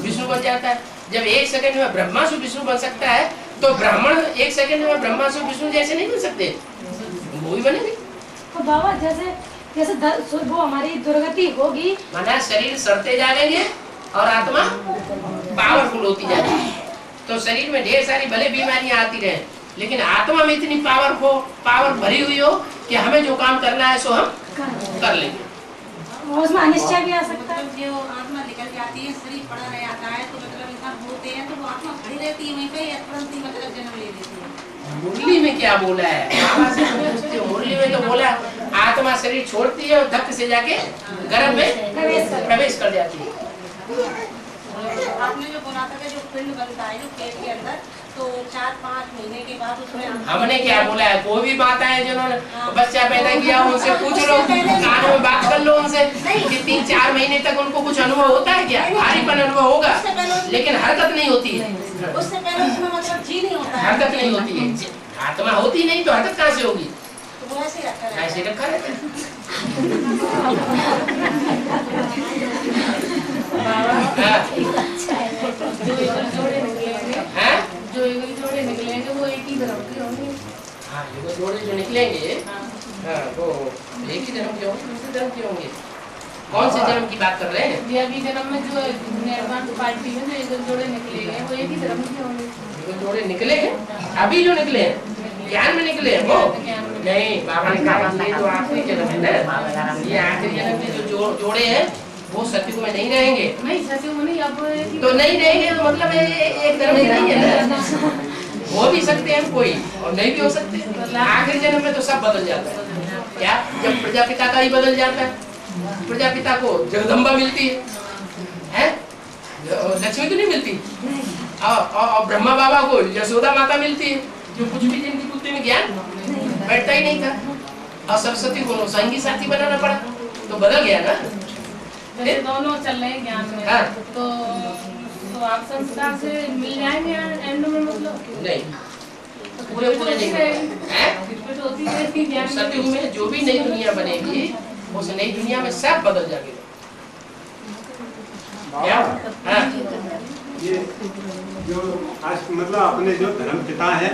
विष्णु बन जाता है। जब 1 सेकंड में ब्रह्मा से विष्णु बन सकता है तो ब्राह्मण 1 सेकंड में ब्रह्मा से विष्णु जैसे नहीं बन सकते, वो ही बनेंगे। तो बाबा जैसे वो हमारी दुर्गति होगी, माना शरीर सड़ते जाएंगे और आत्मा पावरफुल होती जाएगी। तो शरीर में ढेर सारी भले बीमारियां आती रहे, लेकिन आत्मा में इतनी पावर भरी हुई हो कि हमें जो काम करना है सो हम कर लेंगे। उसमें अनिश्चय भी आ सकता है। जो आत्मा निकल जाती है, शरीर पड़ा रह जाता है, तो मतलब इंसान होते हैं तो वो आत्मा खड़ी रहती है वहीं पे या तुरंत ही मतलब जन्म ले लेती है। मुरली में क्या बोला है? मुरली में तो बोला आत्मा शरीर छोड़ती है और धक्के से जाके गर्भ में प्रवेश कर जाती है। आपने जो बोला था कि जो पिंड बनता है जो पेट के अंदर, तो 4-5 महीने के बाद उसमें हमने क्या बोला है? कोई भी माता है जिन्होंने बच्चा पैदा किया उनसे पूछ लो, कानों में बात कर लो उनसे कि 3-4 महीने तक उनको कुछ अनुभव होता है क्या? भारीपन अनुभव होगा, लेकिन हरकत नहीं होती है। उससे पहले उसमें मतलब जी नहीं होता है, हरकत नहीं होती है। आत्मा होती नहीं तो हरकत कहाँ से होगी? तो वो ऐसे ही रखा रहता है। ऐसे रखा रहता है। जो जोड़े निकलेंगे वो एक ही धर्म के होंगे। हाँ, जोड़े जो निकलेंगे वो एक ही धर्म के होंगे, दूसरे धर्म के होंगे। कौन से जन्म की बात कर रहे हैं? ये अभी जन्म में जो एडवांस पार्टी में जो एक जोड़े निकले हैं वो एक ही धर्म के होंगे। जो जोड़े निकले हैं अभी जो निकले हैं ज्ञान में निकले हैं वो नहीं। बाबा ने कहा ये जो आखिरी जन्म है ना, ये आखिरी जन्म में जो जोड़े हैं वो सतयुग में नहीं रहेंगे। नहीं सतयुग में नहीं, अब तो नहीं रहेंगे तो मतलब एक धर्म के नहीं है ना, हो भी सकते हैं कोई और नहीं भी हो सकते। आखिरी जन्म में तो सब बदल जाता है। क्या जब प्रजापिता का ही बदल जाता है, प्रजापिता को जगदम्बा मिलती है लक्ष्मी तो नहीं मिलती, और ब्रह्मा बाबा को यशोदा माता मिलती है, जो कुछ भी जिनकी बुद्धि में ज्ञान बैठता ही नहीं था। और सरस्वती को संगी साथी बनाना पड़ा तो बदल गया ना। जैसे दोनों चल रहे हैं ज्ञान में। हाँ। तो आप संस्कार से मिल जाएंगे एंड में, मतलब नहीं पूरे नहीं हैं। सतयुग में जो भी नई दुनिया बनेगी उस नई दुनिया में सब बदल जाएगा। क्या? हाँ। ये जो आज मतलब अपने जो धर्म पिता है,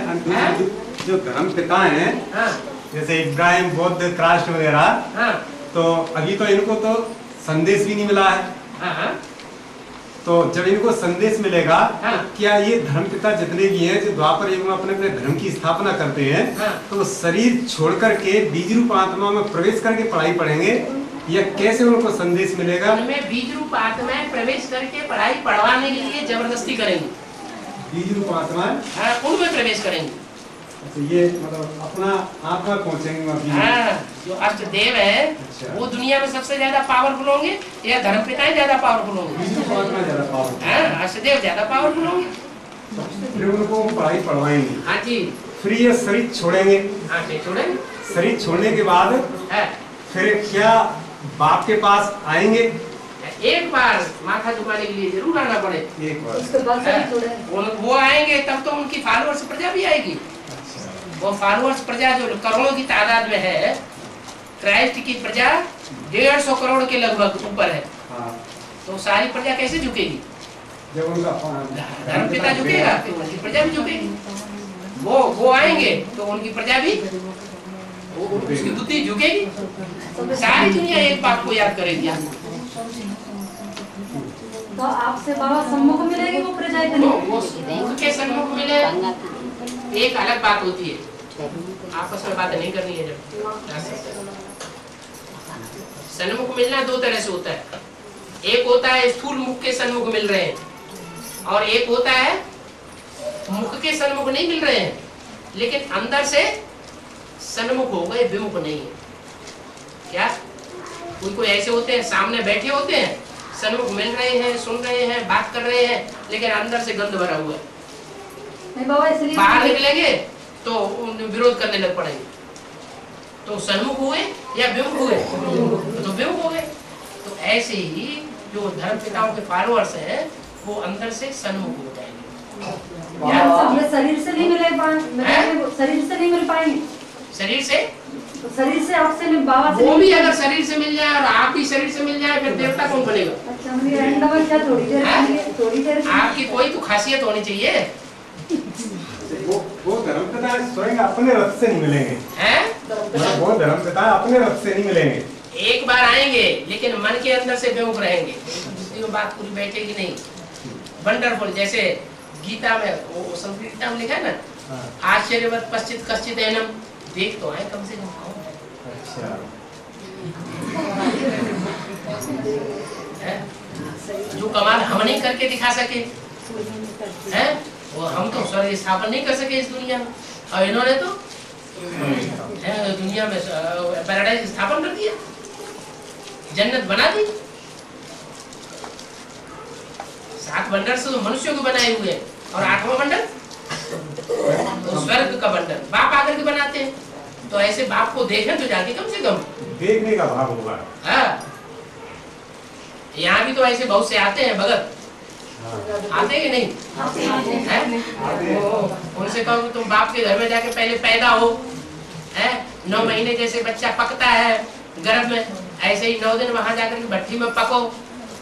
जो धर्म पिता हैं, जैसे इब्राहिम, बुद्ध, क्राइस्ट वगैरह, तो अभी तो इनको तो संदेश भी नहीं मिला है। तो जब इनको संदेश मिलेगा, क्या ये धर्म पिता जितने भी हैं जो द्वापर युग में अपने अपने धर्म की स्थापना करते हैं, तो वो शरीर छोड़ करके बीज रूप आत्मा में प्रवेश करके पढ़ाई पढ़ेंगे या कैसे उनको संदेश मिलेगा? उनमें बीज रूप आत्मा में प्रवेश करके पढ़ाई पढ़वाने के लिए जबरदस्ती करेंगे। बीज रूप आत्मा उनमें प्रवेश करेंगे। ये मतलब अपना आत्मा पहुंचेंगे। हाँ, जो अष्ट देव है वो दुनिया में सबसे ज्यादा पावरफुल होंगे या धर्म पिताएं ज्यादा पावरफुल होंगे? अष्ट देव ज्यादा पावरफुल होंगे। फिर उनको पढ़ाई पढ़वाएंगे। हाँ जी। फिर ये शरीर छोड़ेंगे। हाँ जी छोड़ेंगे। शरीर छोड़ने के बाद फिर क्या बाप के पास आएंगे? एक बार माथा झुकाने के लिए जरूर आना पड़े। एक बार वो आएंगे तब तो उनकी फॉलोअर्स प्रजा भी आएगी। वो फॉलोअर्स प्रजा जो करोड़ों की तादाद में है, क्राइस्ट की प्रजा 150 करोड़ के लगभग ऊपर है। तो सारी प्रजा कैसे झुकेगी? जब उनका धर्म पिता झुकेगा तो उनकी प्रजा भी झुकेगी। वो आएंगे तो उनकी प्रजा भी, उसकी बुद्धि झुकेगी। सारी दुनिया एक बात को याद करेगी। तो आपसे बाबा सम्मुख मिलेगी वो प्रजा? वो मुख के सम्मुख मिले एक अलग बात होती है, आपस में बात नहीं करनी है। जब सन्मुख मिलना दो तरह से होता है। एक होता है स्थूल मुख के सन्मुख मिल रहे हैं और एक होता है मुख के सन्मुख नहीं मिल रहे हैं लेकिन अंदर से सन्मुख हो गए, विमुख नहीं है। क्या कोई ऐसे होते हैं सामने बैठे होते हैं, सन्मुख मिल रहे हैं, सुन रहे हैं, बात कर रहे हैं लेकिन अंदर से गंध भरा हुआ है। बाहर निकलेंगे तो विरोध करने लग पड़ेंगे। तो सन्मुख हुए या विमुख हुए? तो विमुख हो गए। तो ऐसे ही जो धर्म पिताओं के फॉलोअर्स हैं वो अंदर से सन्मुख हो जाएंगे। शरीर से नहीं मिले पाएंगे, शरीर से नहीं मिल पाएंगे। शरीर से? तो शरीर से आपसे बाबा से वो भी अगर शरीर से मिल जाए और आप भी शरीर से मिल जाए फिर देवता कौन बनेगा? थोड़ी देर आपकी कोई तो खासियत होनी चाहिए। वो धर्म पिता स्वयं अपने रथ से नहीं मिलेंगे। वो धर्म पिता अपने रथ से नहीं मिलेंगे। एक बार आएंगे लेकिन मन के अंदर से बेवकूफ रहेंगे, वो बात पूरी बैठेगी नहीं। वंडरफुल, जैसे गीता में वो संस्कृत गीता में लिखा है ना, आश्चर्यवत पश्चित कश्चित एनम, देख तो आए कम से कम। अच्छा। जो कमाल हम नहीं करके दिखा सके हैं, वो हम तो स्वर्ग स्थापन नहीं कर सके इस दुनिया में, और इन्होंने तो दुनिया में पैराडाइज स्थापन कर दिया, जन्नत बना दी। 7 बंडल से तो मनुष्यों को बनाए हुए और 8वां बंडल तो स्वर्ग का बंडल बाप आकर के बनाते हैं। तो ऐसे बाप को देखें तो जाके कम से कम देखने का भाव होगा। हाँ, यहाँ भी तो ऐसे बहुत से आते हैं भगत, आते हैं कि नहीं? उनसे कहो तुम बाप के घर में जाके पहले पैदा हो, 9 महीने जैसे बच्चा पकता है गर्भ में, ऐसे ही 9 दिन वहां जाकर के भट्टी में पको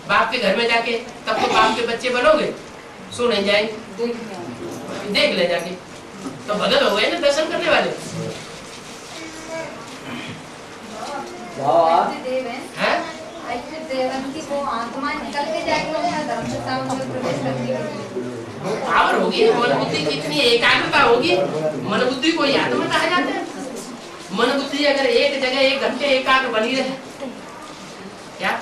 बाप के घर में जाके, तब तो बाप के बच्चे बनोगे। सो नहीं जाएंगे, देख ले जाके तो भगत हो गए ना, दर्शन करने वाले। फिर देवंती को आत्मा निकल के जाएगी अपना धर्म से सामने प्रवेश करने के लिए पावर होगी, मन बुद्धि कितनी एकाग्रता होगी, मन बुद्धि को याद में कहा जाता है। मन बुद्धि अगर एक जगह 1 घंटे एकाग्र बनी रहे क्या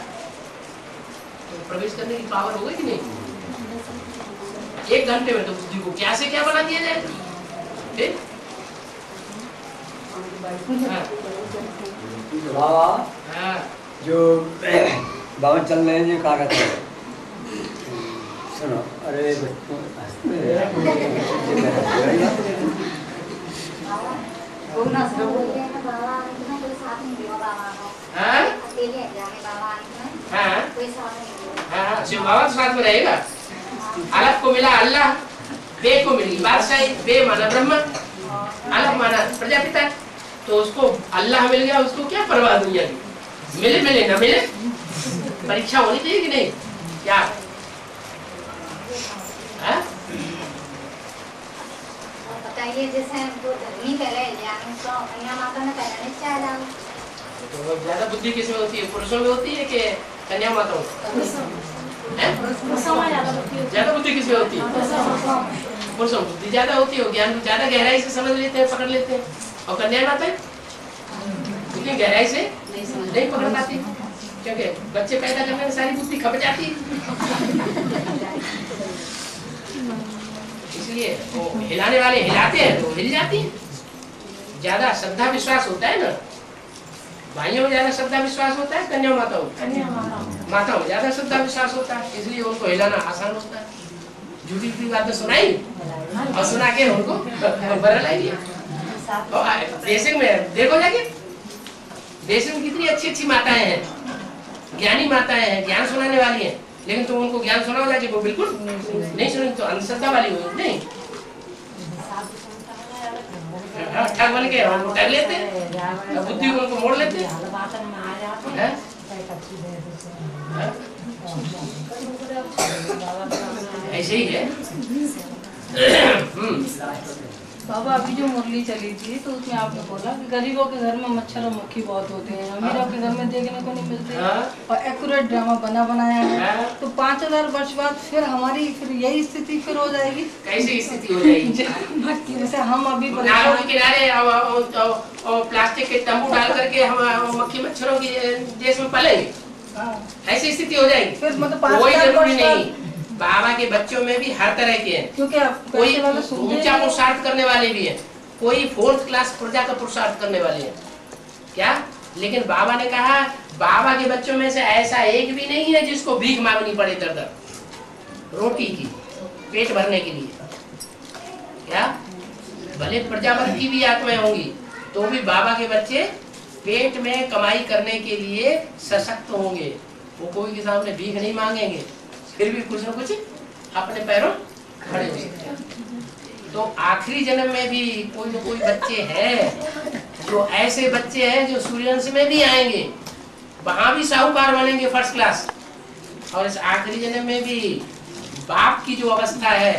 तो प्रवेश करने की पावर होगी कि नहीं? 1 घंटे में तो बुद्धि को क्या से क्या बना दिया जाए। ठीक बाबा जो बाबा चल रहे हैं क्या कहते हैं सुनो, अरे शिव बाबा साथ में रहेगा। अलग को मिला अल्लाह, बे को मिली बादशाही, बे माना ब्रह्मा, अलग माना प्रजापिता, तो उसको अल्लाह मिल गया, उसको क्या परवाह दुनिया की, मिले मिले न मिले, परीक्षा होनी चाहिए कि नहीं? क्या बताइए, जैसे वो धर्मी करे यानी तो कन्या माता ने कहना चाहिए तो ज्यादा बुद्धि किसमें होती है, पुरुषों में होती है कि कन्या माताओं ज्यादा बुद्धि किसमें होती है? पुरुषों में बुद्धि ज्यादा होती है, ज्ञान ज्यादा गहराई से समझ लेते हैं, पकड़ लेते हैं, और कन्या माता उतनी गहराई से नहीं पकड़ पाती, क्योंकि बच्चे पैदा करने में सारी बुद्धि खप जाती है। इसलिए वो हिलाने वाले हिलाते हैं तो हिल जाती है। ज्यादा श्रद्धा विश्वास होता है ना, भाइयों में ज्यादा श्रद्धा विश्वास होता है, कन्या माताओं में ज्यादा श्रद्धा विश्वास होता है, इसलिए उनको हिलाना आसान होता है। झूठी झूठी बातें सुनाई और सुना के उनको बरल आई। बेसिक में देखो जाके, बेसिक में कितनी अच्छी अच्छी माताएं हैं, ज्ञानी माताएं हैं, ज्ञान सुनाने वाली हैं, लेकिन तुम उनको ज्ञान सुनाओ जाके वो बिल्कुल नहीं सुनेंगे, तो अंधश्रद्धा वाली हो नहीं, ठग बन के उनको ठग लेते हैं, बुद्धि को उनको मोड़ लेते हैं। ऐसे ही है। बाबा अभी जो मुरली चली थी तो उसमें आपने बोला कि गरीबों के घर में मच्छर और मक्खी बहुत होते हैं, अमीरों के घर में देखने को नहीं मिलते, और एक्यूरेट ड्रामा बनाया है, तो 5000 वर्ष बाद फिर हमारी फिर यही स्थिति फिर हो जाएगी। कैसी स्थिति हो जाएगी? जैसे हम अभी किनारे प्लास्टिक के तंबू डाल करके हम मक्खी मच्छरों की देश में पलेंगे, ऐसी स्थिति हो जाएगी। फिर मतलब कोई जरूरी नहीं, बाबा के बच्चों में भी हर तरह के हैं, क्योंकि कोई ऊंचा पुरुषार्थ करने वाले भी हैं, कोई 4th क्लास प्रजा का पुरुषार्थ करने वाले हैं क्या, लेकिन बाबा ने कहा बाबा के बच्चों में से ऐसा एक भी नहीं है जिसको भीख मांगनी पड़े दर रोटी की, पेट भरने के लिए। क्या भले प्रजापति की भी आत्माएं होंगी तो भी बाबा के बच्चे पेट में कमाई करने के लिए सशक्त होंगे, वो कोई के सामने भीख नहीं मांगेंगे, फिर भी कुछ न कुछ अपने पैरों खड़े हो सकते हैं। तो आखिरी जन्म में भी कोई न कोई बच्चे हैं जो ऐसे बच्चे हैं जो सूर्यवंश में भी आएंगे, वहां भी साहूकार बनेंगे 1st क्लास, और इस आखिरी जन्म में भी बाप की जो अवस्था है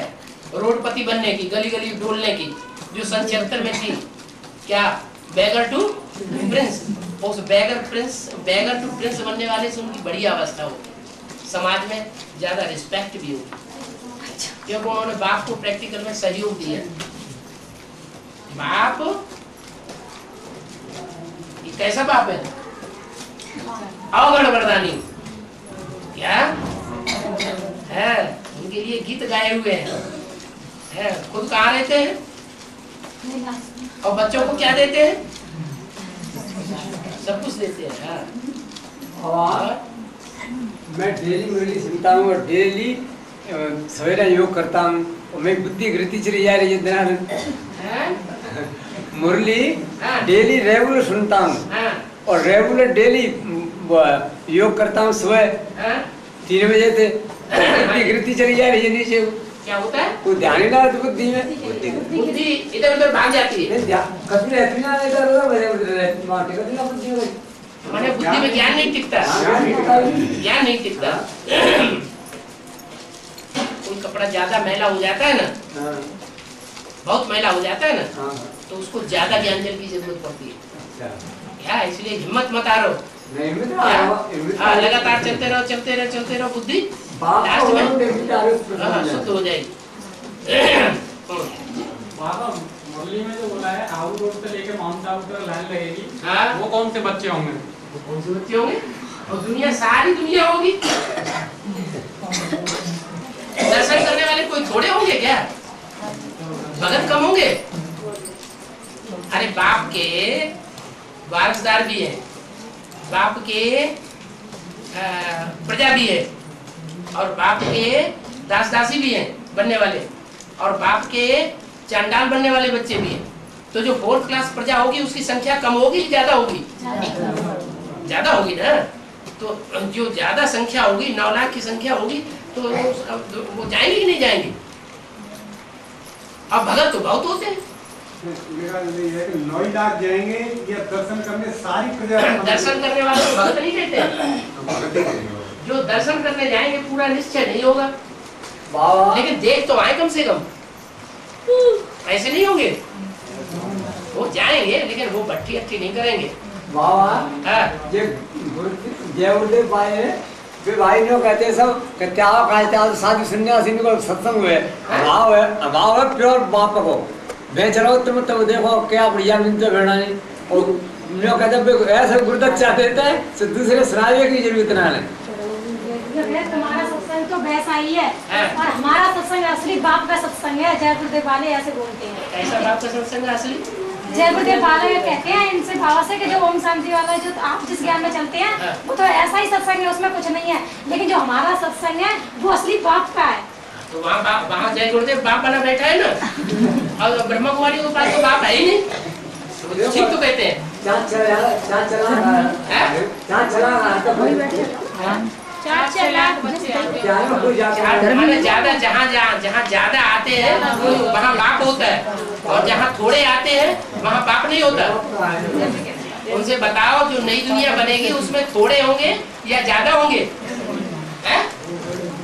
रोडपति बनने की, गली गली डोलने की, जो सन 76 में थी, क्या बैगर टू प्रिंस, उस बैगर टू प्रिंस बनने वाले से उनकी बढ़िया अवस्था होगी, समाज में ज्यादा रिस्पेक्ट भी होगी, क्योंकि उन्होंने बाप को प्रैक्टिकल में सहयोग दिया। बाप ये कैसा बाप है? अवगढ़ वरदानी क्या है, उनके लिए गीत गाए हुए हैं, खुद कहाँ रहते हैं और बच्चों को क्या देते हैं? सब कुछ देते हैं। मैं डेली मुरली सुनता हूँ और डेली सवेरा योग करता हूँ, और मेरी बुद्धि घृति चली जा रही है। मुरली डेली रेगुलर सुनता हूँ और रेगुलर डेली योग करता हूँ, सुबह 3 बजे से बुद्धि घृति चली जा रही है नीचे। क्या होता है? कोई ध्यान ही ना बुद्धि में, बुद्धि इधर उधर भाग जाती है, कभी रहती ना इधर उधर मैंने बुद्धि में ज्ञान नहीं टिकता, ज्ञान नहीं टिकता। कोई कपड़ा ज्यादा मैला हो जाता है ना, बहुत मैला हो जाता है ना, तो उसको ज्यादा ज्ञान जल की जरूरत पड़ती है क्या, इसलिए हिम्मत मत हारो, लगातार चलते रहो बुद्धि लास्ट में शुद्ध हो जाएगी। मुरली में जो बोला है आउट रोड से लेके माउंट आबू तक लाइन लगेगी, वो कौन से बच्चे होंगे? वो कौन से बच्चे होंगे? और दुनिया, सारी दुनिया होगी। दर्शन करने वाले कोई थोड़े होंगे क्या? भगत कम होंगे? अरे बाप के वारसदार भी है, बाप के प्रजा भी है, और बाप के दास दासी भी हैं बनने वाले, और बाप के चांडाल बनने वाले बच्चे भी हैं। तो जो 4th क्लास प्रजा होगी उसकी संख्या कम होगी, ज्यादा होगी? ज्यादा होगी ना। तो जो ज्यादा संख्या होगी, 9 लाख की संख्या होगी, तो वो जाएंगे कि नहीं जाएंगे? अब भगत तो बहुत होते हैं। मेरा ये है कि 9 लाख जाएंगे या दर्शन करने सारी प्रजा? दर्शन करने वाले को भगत नहीं कहते। जो दर्शन करने जाएंगे पूरा निश्चय नहीं होगा, लेकिन देख तो आए कम से कम। ऐसे नहीं होंगे, वो जाएंगे लेकिन वो भट्टी अट्टी नहीं करेंगे। वे भाई ने कहते सब त्याग साधु सन्यासी को सत्संग हुए भाव है प्योर बाप को बेच रहा हो तुम तो देखो क्या बढ़िया मिलते भेड़ा नहीं। और कहते ऐसे गुरुदक्षा देते हैं तो दूसरे सुनाने की जरूरत ना है। तुम्हारा सत्संग तो वैसा ही है, और हमारा सत्संग असली बाप का सत्संग है। जय गुरुदेव वाले ऐसे बोलते हैं। ऐसा बाप का सत्संग है असली? जय गुरुदेव वाले कहते हैं इनसे भाव से कि जो ओम शांति वाला जो आप जिस ज्ञान में चलते हैं वो तो ऐसा ही सत्संग है, उसमें कुछ नहीं है। लेकिन जो हमारा सत्संग है वो असली बाप का है। तो वहाँ जय गुरुदेव बाप बना बैठा है ना, और ब्रह्मा कुमारी के पास तो बाप है ही नहीं, ठीक तो कहते हैं। ज्यादा जहाँ ज्यादा आते हैं वहाँ बाप होता है, और जहाँ थोड़े आते हैं वहाँ बाप नहीं होता। उनसे बताओ जो नई दुनिया बनेगी उसमें थोड़े होंगे या ज्यादा होंगे?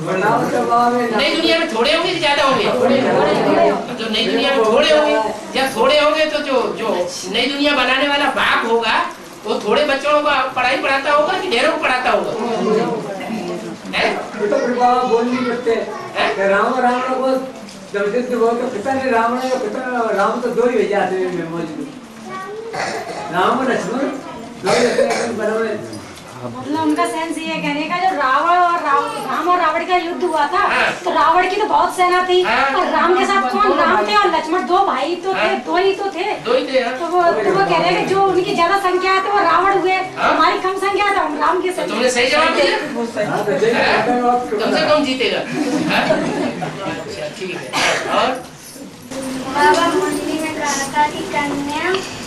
नई दुनिया में थोड़े होंगे कि ज्यादा होंगे? जो नई दुनिया में थोड़े होंगे, या थोड़े होंगे तो जो नई दुनिया बनाने वाला बाप होगा वो थोड़े बच्चों को पढ़ाई पढ़ाता होगा कि ढेरों को पढ़ाता होगा? बोल नहीं सकते राम को जबरदस्ती बोल तो पिता ने राम तो 2 ही भेजा आते हैं मौजूद, राम और लक्ष्मण 2 बराबर। मतलब उनका सेंस ये कहने का जो राम और रावण का युद्ध हुआ था तो रावण की तो बहुत सेना थी, और राम के साथ कौन? राम थे और लक्ष्मण 2 भाई तो थे, 2 ही तो थे। तो वो कह रहे हैं कि जो उनकी ज्यादा संख्या है तो वो रावण हुए, हमारी कम संख्या था हम राम के साथ। तुमने सही जवाब दिया, कम से कम जीतेगा। अच्छा ठीक है। और बाबा मुरली में कहा था कि कन्या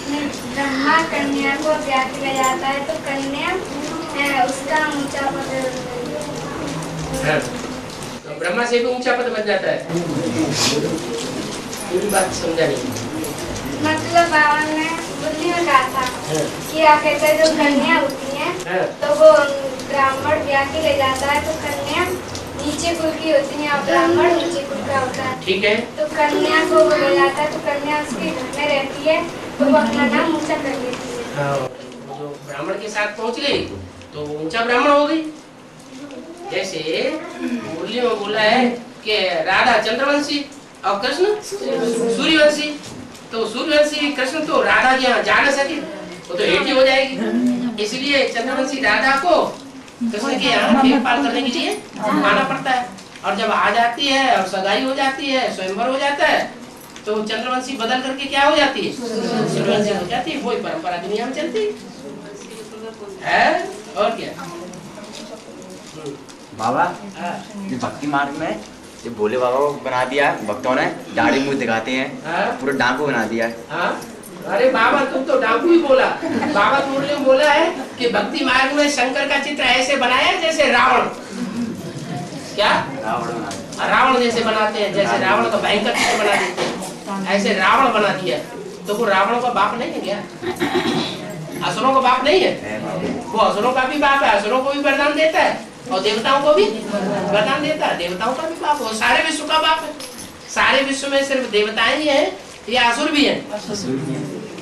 ब्रह्मा कन्या को ब्याह किया जाता है तो कन्या उसका ऊंचा पद, तो ब्रह्मा से भी ऊंचा पद बन जाता है। पूरी बात समझा नहीं। मतलब बाबा ने मुरली में कहा था कि आप कहते हैं जो कन्या होती है तो वो ब्राह्मण ब्याह के ले जाता है तो कन्या नीचे कुल की होती है और ब्राह्मण नीचे कुल का होता है। ठीक है। तो कन्या को वो ले जाता है तो कन्या उसके घर में रहती है तो वो अपना नाम ऊंचा कर लेती है। जो ब्राह्मण के साथ पहुंच गई तो ऊंचा ब्राह्मण हो गई। जैसे मुरली में बोला है कि राधा चंद्रवंशी और कृष्ण सूर्यवंशी, तो सूर्यवंशी कृष्ण तो राधा के यहाँ जा न सके, वो तो हेठी हो जाएगी, इसलिए चंद्रवंशी राधा को कृष्ण के यहाँ देखभाल करने के लिए आना पड़ता है। और जब आ जाती है और सगाई हो जाती है, स्वयंवर हो जाता है, तो चंद्रवंशी बदल करके क्या हो जाती है? सूर्यवंशी हो जाती है। वही परंपरा दुनिया में चलती है। और क्या बाबा, ये भक्ति मार्ग में ये भोले बाबा को बना दिया भक्तों ने, दाढ़ी मुंह दिखाते हैं, पूरा डाकू बना दिया है। अरे बाबा तुम तो डाकू ही बोला। बाबा मुरली में बोला है कि भक्ति मार्ग में शंकर का चित्र ऐसे बनाया जैसे रावण, क्या रावण जैसे बनाते हैं, जैसे रावण का भयंकर चित्र बना देते हैं, ऐसे रावण बना दिया। तो वो रावण का बाप नहीं है क्या? असुरों का बाप नहीं है? वो असुरों का भी बाप है, असुरों को भी वरदान देता है और देवताओं को भी वरदान देता है। देवताओं का भी बाप है, सारे विश्व का बाप है। सारे विश्व में सिर्फ देवताएं ही हैं या असुर भी हैं?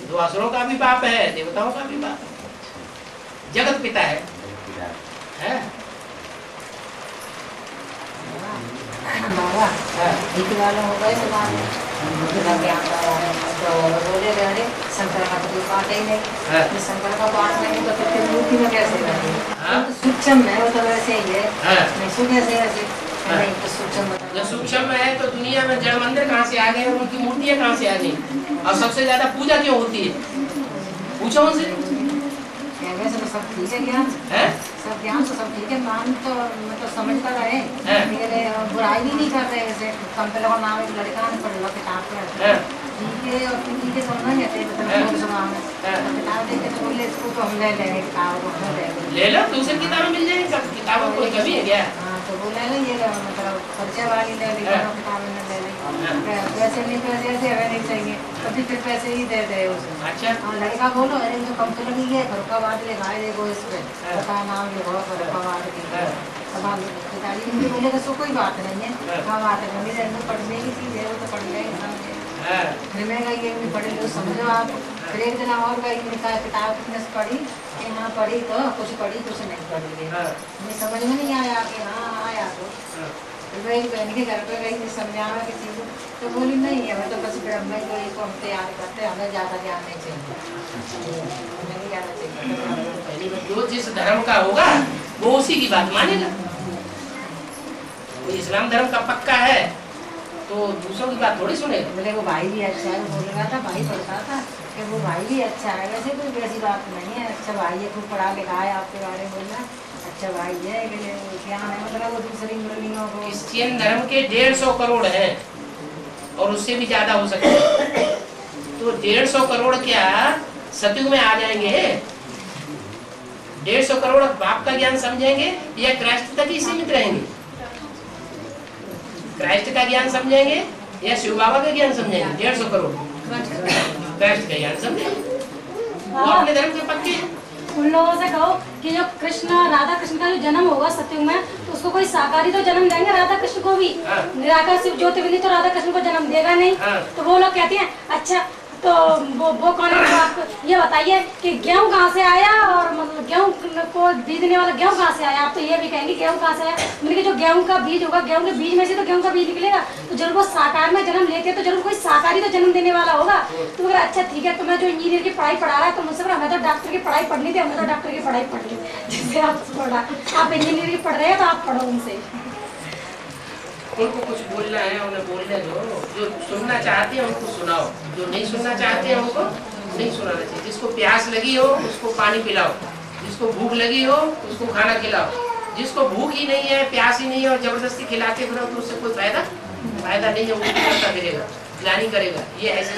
तो असुरों का भी बाप है, देवताओं का भी बाप है। जगत पिता है, हैं? बाबा एक वाला हो गए तो बाद में तो बोले अरे शंकर का तो पाठ ही नहीं, तो शंकर का पाठ नहीं तो फिर मूर्ति में कैसे बने? तो सूक्ष्म है वो तो वैसे ही है, नहीं सो कैसे ऐसे नहीं तो सूक्ष्म जो सूक्ष्म है तो दुनिया में जड़ मंदिर कहाँ से आ गए और उनकी मूर्तियाँ कहाँ से आ गई और सबसे ज्यादा पूजा क्यों होती है? पूछो उनसे। वैसे तो सब ठीक है ज्ञान, सब ज्ञान तो सब ठीक है, नाम तो मतलब समझता रहे, बुराई भी नहीं करते। जैसे कंपनी का नाम एक लड़का ने पढ़ लो किताब पर ठीक है और ठीक है समझ नहीं आते मतलब किताब देख के तो बोले इसको तो हम ले लेंगे किताब को ले लो, दूसरी किताबें मिल जाएंगी, सब किताबों कोई कमी है क्या? तो वो ले लो, ये मतलब खर्चे वाली ले ली किताबें ले ली, पैसे नहीं पैसे ऐसे हमें नहीं चाहिए तो फिर पैसे ही दे दे उसे। अच्छा लड़का बोलो अरे जो कंपनी लगी है घर का बात ले भाई देखो इस पे पता नाम लिखो घर का बात की पिताजी मुझे बोले तो कोई बात नहीं है, हाँ बात है मम्मी से पढ़ने की चीज़ है वो तो पढ़ लेंगे। फिर मैं गई पढ़ी लो समझो आप, फिर एक दिन और गई किताब कितने से पढ़ी कि हाँ पढ़ी तो कुछ पढ़ी कुछ नहीं पढ़ी, मुझे समझ में नहीं आया कि हाँ आया तो वही बहन के घर पे गई समझाना किसी को तो बोली नहीं हमें तो बस ब्रह्म को हम तैयार करते हैं, हमें ज़्यादा ज्ञान नहीं चाहिए, हमें नहीं जाना चाहिए। जो जिस धर्म का होगा वो उसी की बात मानेगा। इस्लाम धर्म का पक्का है तो दूसरों की बात थोड़ी सुनेगा। बोले वो भाई भी अच्छा है, बोल रहा था भाई पढ़ता था कि वो भाई भी अच्छा है, वैसे कोई वैसी बात नहीं है, अच्छा भाई है, खूब पढ़ा लिखा है, आपके बारे में बोलना अच्छा भाई है, क्या है मतलब वो दूसरी मुरलियों को। क्रिश्चियन धर्म के 150 करोड़ हैं और उससे भी ज्यादा हो सकते हैं, तो 150 करोड़ क्या सतयुग में आ जाएंगे? 150 करोड़ बाप का ज्ञान समझेंगे या क्राइस्ट तक ही सीमित रहेंगे? क्राइस्ट का ज्ञान समझेंगे या शिव बाबा का ज्ञान समझेंगे? 150 करोड़ क्राइस्ट का ज्ञान समझेंगे, वो अपने धर्म के पक्के हैं। उन लोगों से कहो कि जो कृष्ण राधा कृष्ण का जो जन्म होगा सतयुग में तो उसको कोई साकारी तो जन्म देंगे राधा कृष्ण को भी, निराकार शिव ज्योतिर्लिंग तो राधा कृष्ण को जन्म देगा नहीं। तो वो लोग कहते हैं अच्छा तो वो कौन है? आप ये बताइए कि गेहूँ कहाँ से आया और मतलब गेहूँ को बीजने वाला गेहूँ कहाँ से आया? आप तो ये भी कहेंगे गेहूँ कहाँ से आया, मतलब जो गेहूँ का बीज होगा गेहूँ के बीज में से तो गेहूँ का बीज निकलेगा, तो जरूर वो साकार में जन्म लेते हैं तो जरूर कोई साकारी तो जन्म देने वाला होगा। तो अगर अच्छा ठीक है तो मैं जो इंजीनियर की पढ़ाई पढ़ा रहा है तो मुझसे हमें तो डॉक्टर की पढ़ाई पढ़नी थी, हमें तो डॉक्टर की पढ़ाई पढ़ ली, जिससे आप पढ़ा आप इंजीनियर की पढ़ रहे हैं तो आप पढ़ो उनसे। उनको कुछ बोलना है उन्हें बोलने दो, जो सुनना चाहते हैं उनको सुनाओ, जो नहीं सुनना चाहते हैं उनको नहीं सुनाना चाहिए। जिसको प्यास लगी हो उसको पानी पिलाओ, जिसको भूख लगी हो उसको खाना खिलाओ, जिसको भूख ही नहीं है प्यास ही नहीं है और जबरदस्ती खिलाते फिरो तो उससे कोई फायदा नहीं है, वो करता फिरेगा, प्लानिंग करेगा। ये ऐसे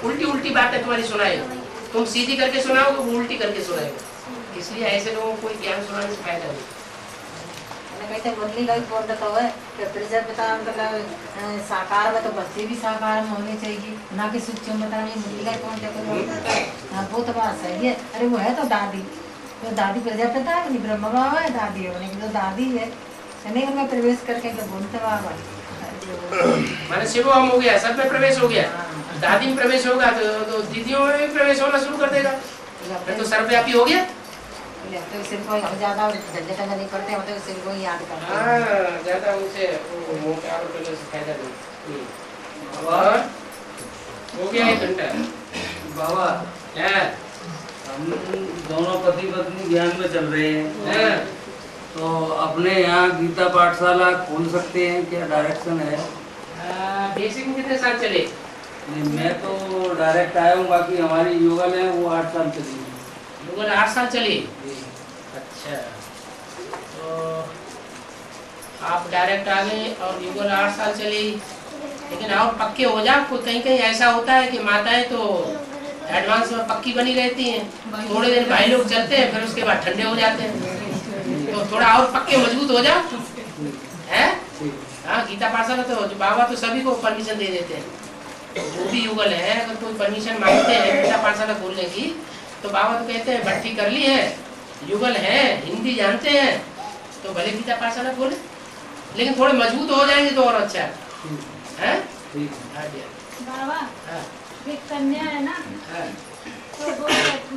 उल्टी उल्टी बातें तुम्हारी सुनाएगा, तुम सीधी करके सुनाओ तो वो उल्टी करके सुनाएगा, इसलिए ऐसे लोगों को कोई ज्ञान सुनाने से फायदा नहीं। कहते मुरली का भी बोल देता है कि प्रजापिता मतलब साकार में तो बच्चे भी साकार में होने चाहिए, ना कि सूक्ष्म बता मुरली का कौन कहते वो तो बात सही है। अरे वो है तो दादी, तो दादी प्रजापिता है नहीं ब्रह्म बाबा है, दादी है तो दादी है नहीं, उनमें प्रवेश करके तो बोलते बाबा मैंने शिव हम हो गया, सब में प्रवेश हो गया, दादी में प्रवेश होगा तो दीदियों में भी प्रवेश होना शुरू कर देगा, तो सर्वव्यापी हो गया। तो सिर को हम ज्यादा झंझट नहीं करते, मतलब सिर को ही याद करते हैं। हाँ ज्यादा उनसे फायदा नहीं। और हो गया 1 घंटा बाबा हम दोनों पति पत्नी ज्ञान में चल रहे हैं, तो अपने यहाँ गीता पाठशाला खोल सकते हैं क्या? डायरेक्शन है? बेसिक में कितने साल चले? नहीं मैं तो डायरेक्ट आया हूँ, बाकी हमारी योगल है वो 8 साल चली। योगल 8 साल चली? अच्छा, तो आप डायरेक्ट आ गए और युगल 8 साल चली, लेकिन और पक्के हो जा। कहीं कहीं ऐसा होता है कि माताएं तो एडवांस में पक्की बनी रहती हैं, थोड़े दिन भाई लोग चलते हैं फिर उसके बाद ठंडे हो जाते हैं, तो थोड़ा और पक्के मजबूत हो जा है। हाँ गीता पाठशाला तो बाबा तो सभी को परमिशन दे देते हैं, जो भी युगल है अगर कोई परमिशन मांगते हैं गीता पाठशाला खोलने की तो बाबा तो कहते हैं भट्टी कर ली है, युगल है, हिंदी जानते हैं तो भले गीता पाठशाला खोले, लेकिन थोड़े मजबूत हो जाएंगे तो और अच्छा है। बाबा एक कन्या है ना, तो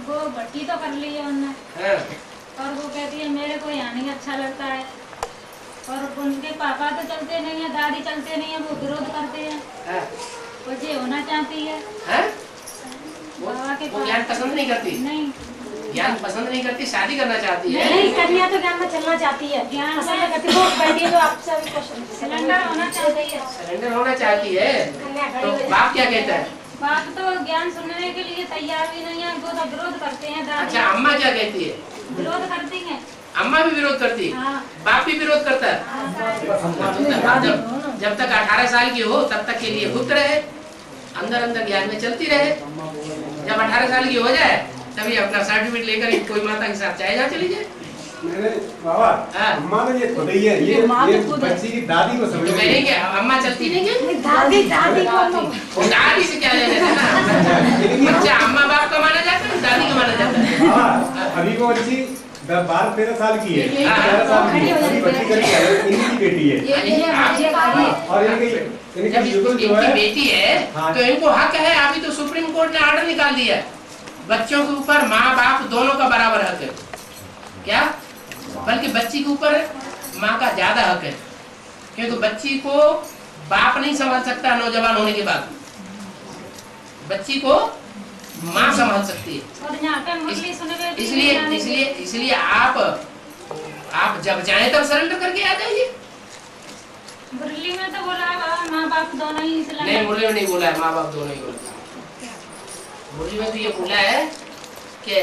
वो भट्टी तो कर ली है उन्होंने, और वो कहती है मेरे को यहाँ नहीं अच्छा लगता है, और उनके पापा तो चलते नहीं है, दादी चलते नहीं है, वो विरोध करते हैं, वो ये होना चाहती है। बाबा के वो ज्ञान पसंद नहीं करती? नहीं, ज्ञान पसंद नहीं करती, शादी करना चाहती है। नहीं, कन्या तो ज्ञान में चलना चाहती है, ज्ञान पसंद नहीं करती। वो बैठी जो आपसे अभी क्वेश्चन, सिलेंडर होना चाहती है, सिलेंडर होना चाहती है। तो बाप क्या कहता है? बाप तो ज्ञान सुनने के लिए तैयार भी नहीं है, वो तो विरोध करते हैं। अच्छा, अम्मा क्या कहती है? विरोध करती है। अम्मा भी विरोध करती है? बाप भी विरोध करता है? जब तक 18 साल की हो तब तक के लिए गुप्त रहे, अंदर अंदर ज्ञान में चलती रहे। जब 18 साल की हो जाए तभी अपना सर्टिफिकेट लेकर कोई माता के साथ चाहे जहाँ चली जाए। बाबा, अम्मा तो ये खुद ही है, ये बच्ची की दादी को समझ नहीं क्या अम्मा चलती नहीं क्या? दादी से क्या लेना है? बच्चा अम्मा बाप का माना जाता है, दादी का माना जाता है। हाँ, अभी वो बच्ची 12-13 साल की है, 13 साल की है, अभी बच्ची करी है, इनकी बेटी है। और इनकी बेटी है तो इनको हक है। अभी तो सुप्रीम कोर्ट ने ऑर्डर निकाल दिया, बच्चों के ऊपर माँ बाप दोनों का बराबर हक है। क्या? बल्कि बच्ची के ऊपर माँ का ज्यादा हक है, क्योंकि बच्ची को बाप नहीं संभाल सकता नौजवान होने के बाद, बच्ची को माँ संभाल सकती है। इसलिए आप जब चाहें तब सरेंडर करके आ जाइए। मुरली में तो बोला है माँ बाप दोनों ही सिलेंडर। नहीं, मुरली में नहीं बोला है माँ बाप दोनों ही बोला। मुरली में तो ये बोला है कि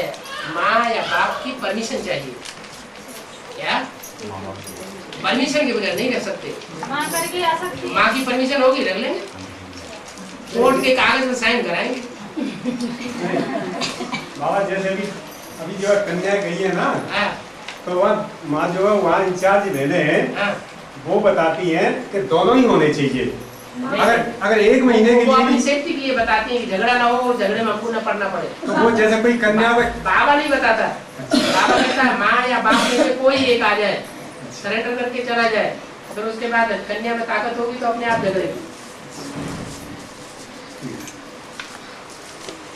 माँ या बाप की परमिशन चाहिए। क्या? परमिशन के बगैर नहीं रह सकते। माँ करके आ सकती है। माँ की परमिशन होगी, रख लेंगे, कोर्ट के कागज में साइन कराएंगे। बाबा जैसे अभी जो कन्या गई है ना, तो वह माँ जो है वहाँ इंचार्ज भेजे हैं, वो बताती है कि दोनों ही होने चाहिए। अगर 1 महीने के लिए अपनी सेफ्टी के लिए बताती है कि झगड़ा ना हो, झगड़े में आपको न पड़ना पड़े। तो वो जैसे कोई कन्या बाबा नहीं बताता, बाबा कहता है माँ या बाप में से कोई एक आ जाए, सरेंडर करके चला जाए, फिर उसके बाद कन्या में ताकत होगी तो अपने आप झगड़ेगी।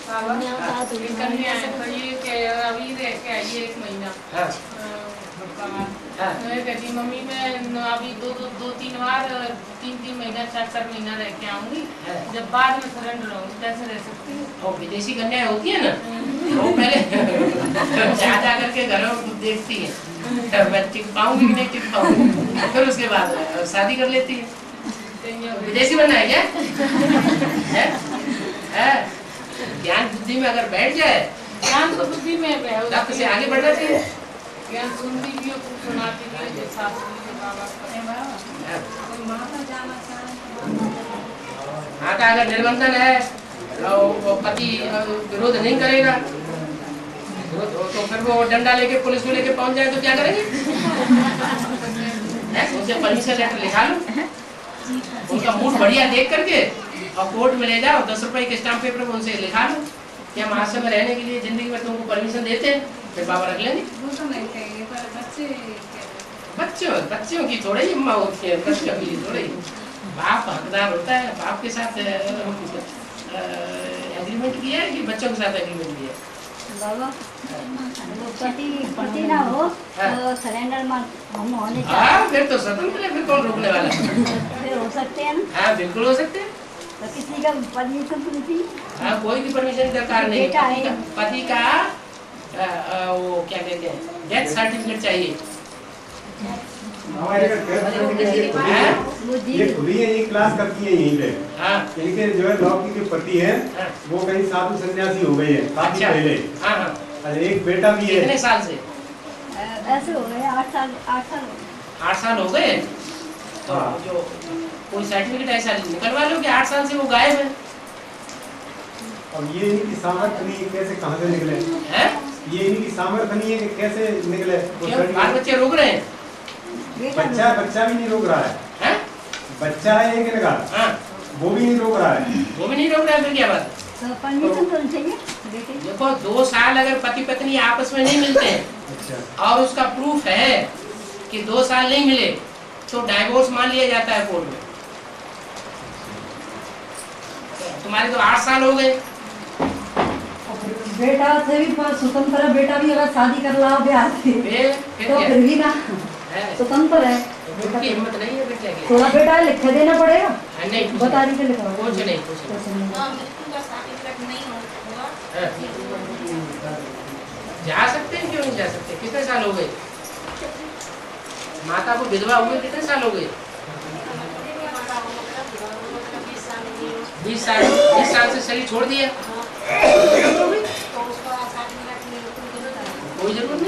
कन्या अभी रह के आई 1 महीना, मैं कहती मम्मी मैं अभी 2-3 बार 3 महीना 4 महीना रह के आऊंगी, जब बाद में सरेंडर होंगी, कैसे रह सकती हूँ? और विदेशी कन्याएं होती है ना, वो पहले जा करके घरों में देखती है मैं टिक पाऊंगी कि नहीं टिक पाऊंगी, फिर उसके बाद शादी कर लेती है। विदेशी बनना है क्या? ज्ञान बुद्धि में अगर बैठ जाए, ज्ञान तो बुद्धि में तब से आगे बढ़ना चाहिए। ज्ञान सुनती भी हो, कुछ सुनाती भी हो, जैसा हाँ, तो अगर निर्बंधन है और पति विरोध नहीं करेगा तो फिर वो डंडा लेके पुलिस को लेके पहुंच जाए तो क्या करेंगे? उनसे परमिशन लेटर लिखा लो, उनका मूड बढ़िया देख करके और कोर्ट में ले जाओ, 10 रुपए के स्टाम्प पेपर में उनसे लिखा लो कि हम आश्रम में रहने के लिए जिंदगी में तुमको परमिशन देते हैं, फिर बाबा रख लेंगे। वो तो नहीं कहेंगे, पर बच्चों की थोड़ी अम्मा होती है, बच्चों की थोड़ी। बाप हकदार होता है, बाप के साथ एग्रीमेंट किया है कि बच्चों के साथ एग्रीमेंट किया है? बाबा पति ना हो तो सरेंडर में हम होने चाहिए। फिर तो स्वतंत्र है, फिर कौन रोकने वाला है? फिर हो सकते हैं ना? हाँ, बिल्कुल हो सकते हैं। तो किसी का परमिशन तो नहीं? हाँ, कोई भी परमिशन दरकार नहीं। पति का वो क्या कहते हैं, डेथ सर्टिफिकेट चाहिए। ये खुद ही ये क्लास करती है यहीं पे। इनके जो है लौकी के पति है, वो कहीं साधु सन्यासी हो गए हैं काफी पहले। और एक बेटा भी है। कितने साल से? ऐसे हो गए 8 साल। 8 साल हो गए। तो जो कोई सर्टिफिकेट ऐसा निकलवा लो कि 8 साल से वो गायब है। अब ये इनकी सामर्थ्य नहीं है, कैसे कहाँ से निकले? ये इनकी सामर्थ्य नहीं है कि कैसे निकले। बाल बच्चे रोक रहे हैं? बच्चा भी नहीं रोक रहा है। बच्चा है एक लगा, वो भी नहीं रोक रहा है। वो भी नहीं रोक रहा है, फिर क्या बात? तो परमिशन तो चाहिए। देखो 2 साल अगर पति पत्नी आपस में नहीं मिलते हैं और उसका प्रूफ है कि 2 साल नहीं मिले तो डाइवोर्स मान लिया जाता है कोर्ट में। तुम्हारे तो 8 साल हो गए। बेटा से भी स्वतंत्र है, बेटा भी अगर शादी कर ला ब्याह से तो फिर भी ना स्वतंत्र है। उनकी हिम्मत नहीं है बेटा की। थोड़ा बेटा लिख देना पड़ेगा। नहीं बता रही थे लिखवा कुछ नहीं जा सकते हैं, क्यों नहीं जा सकते? कितने साल हो गए माता को विधवा हुए? कितने साल हो गए? 20 साल से शरीर छोड़ दिया, कोई जरूरत नहीं।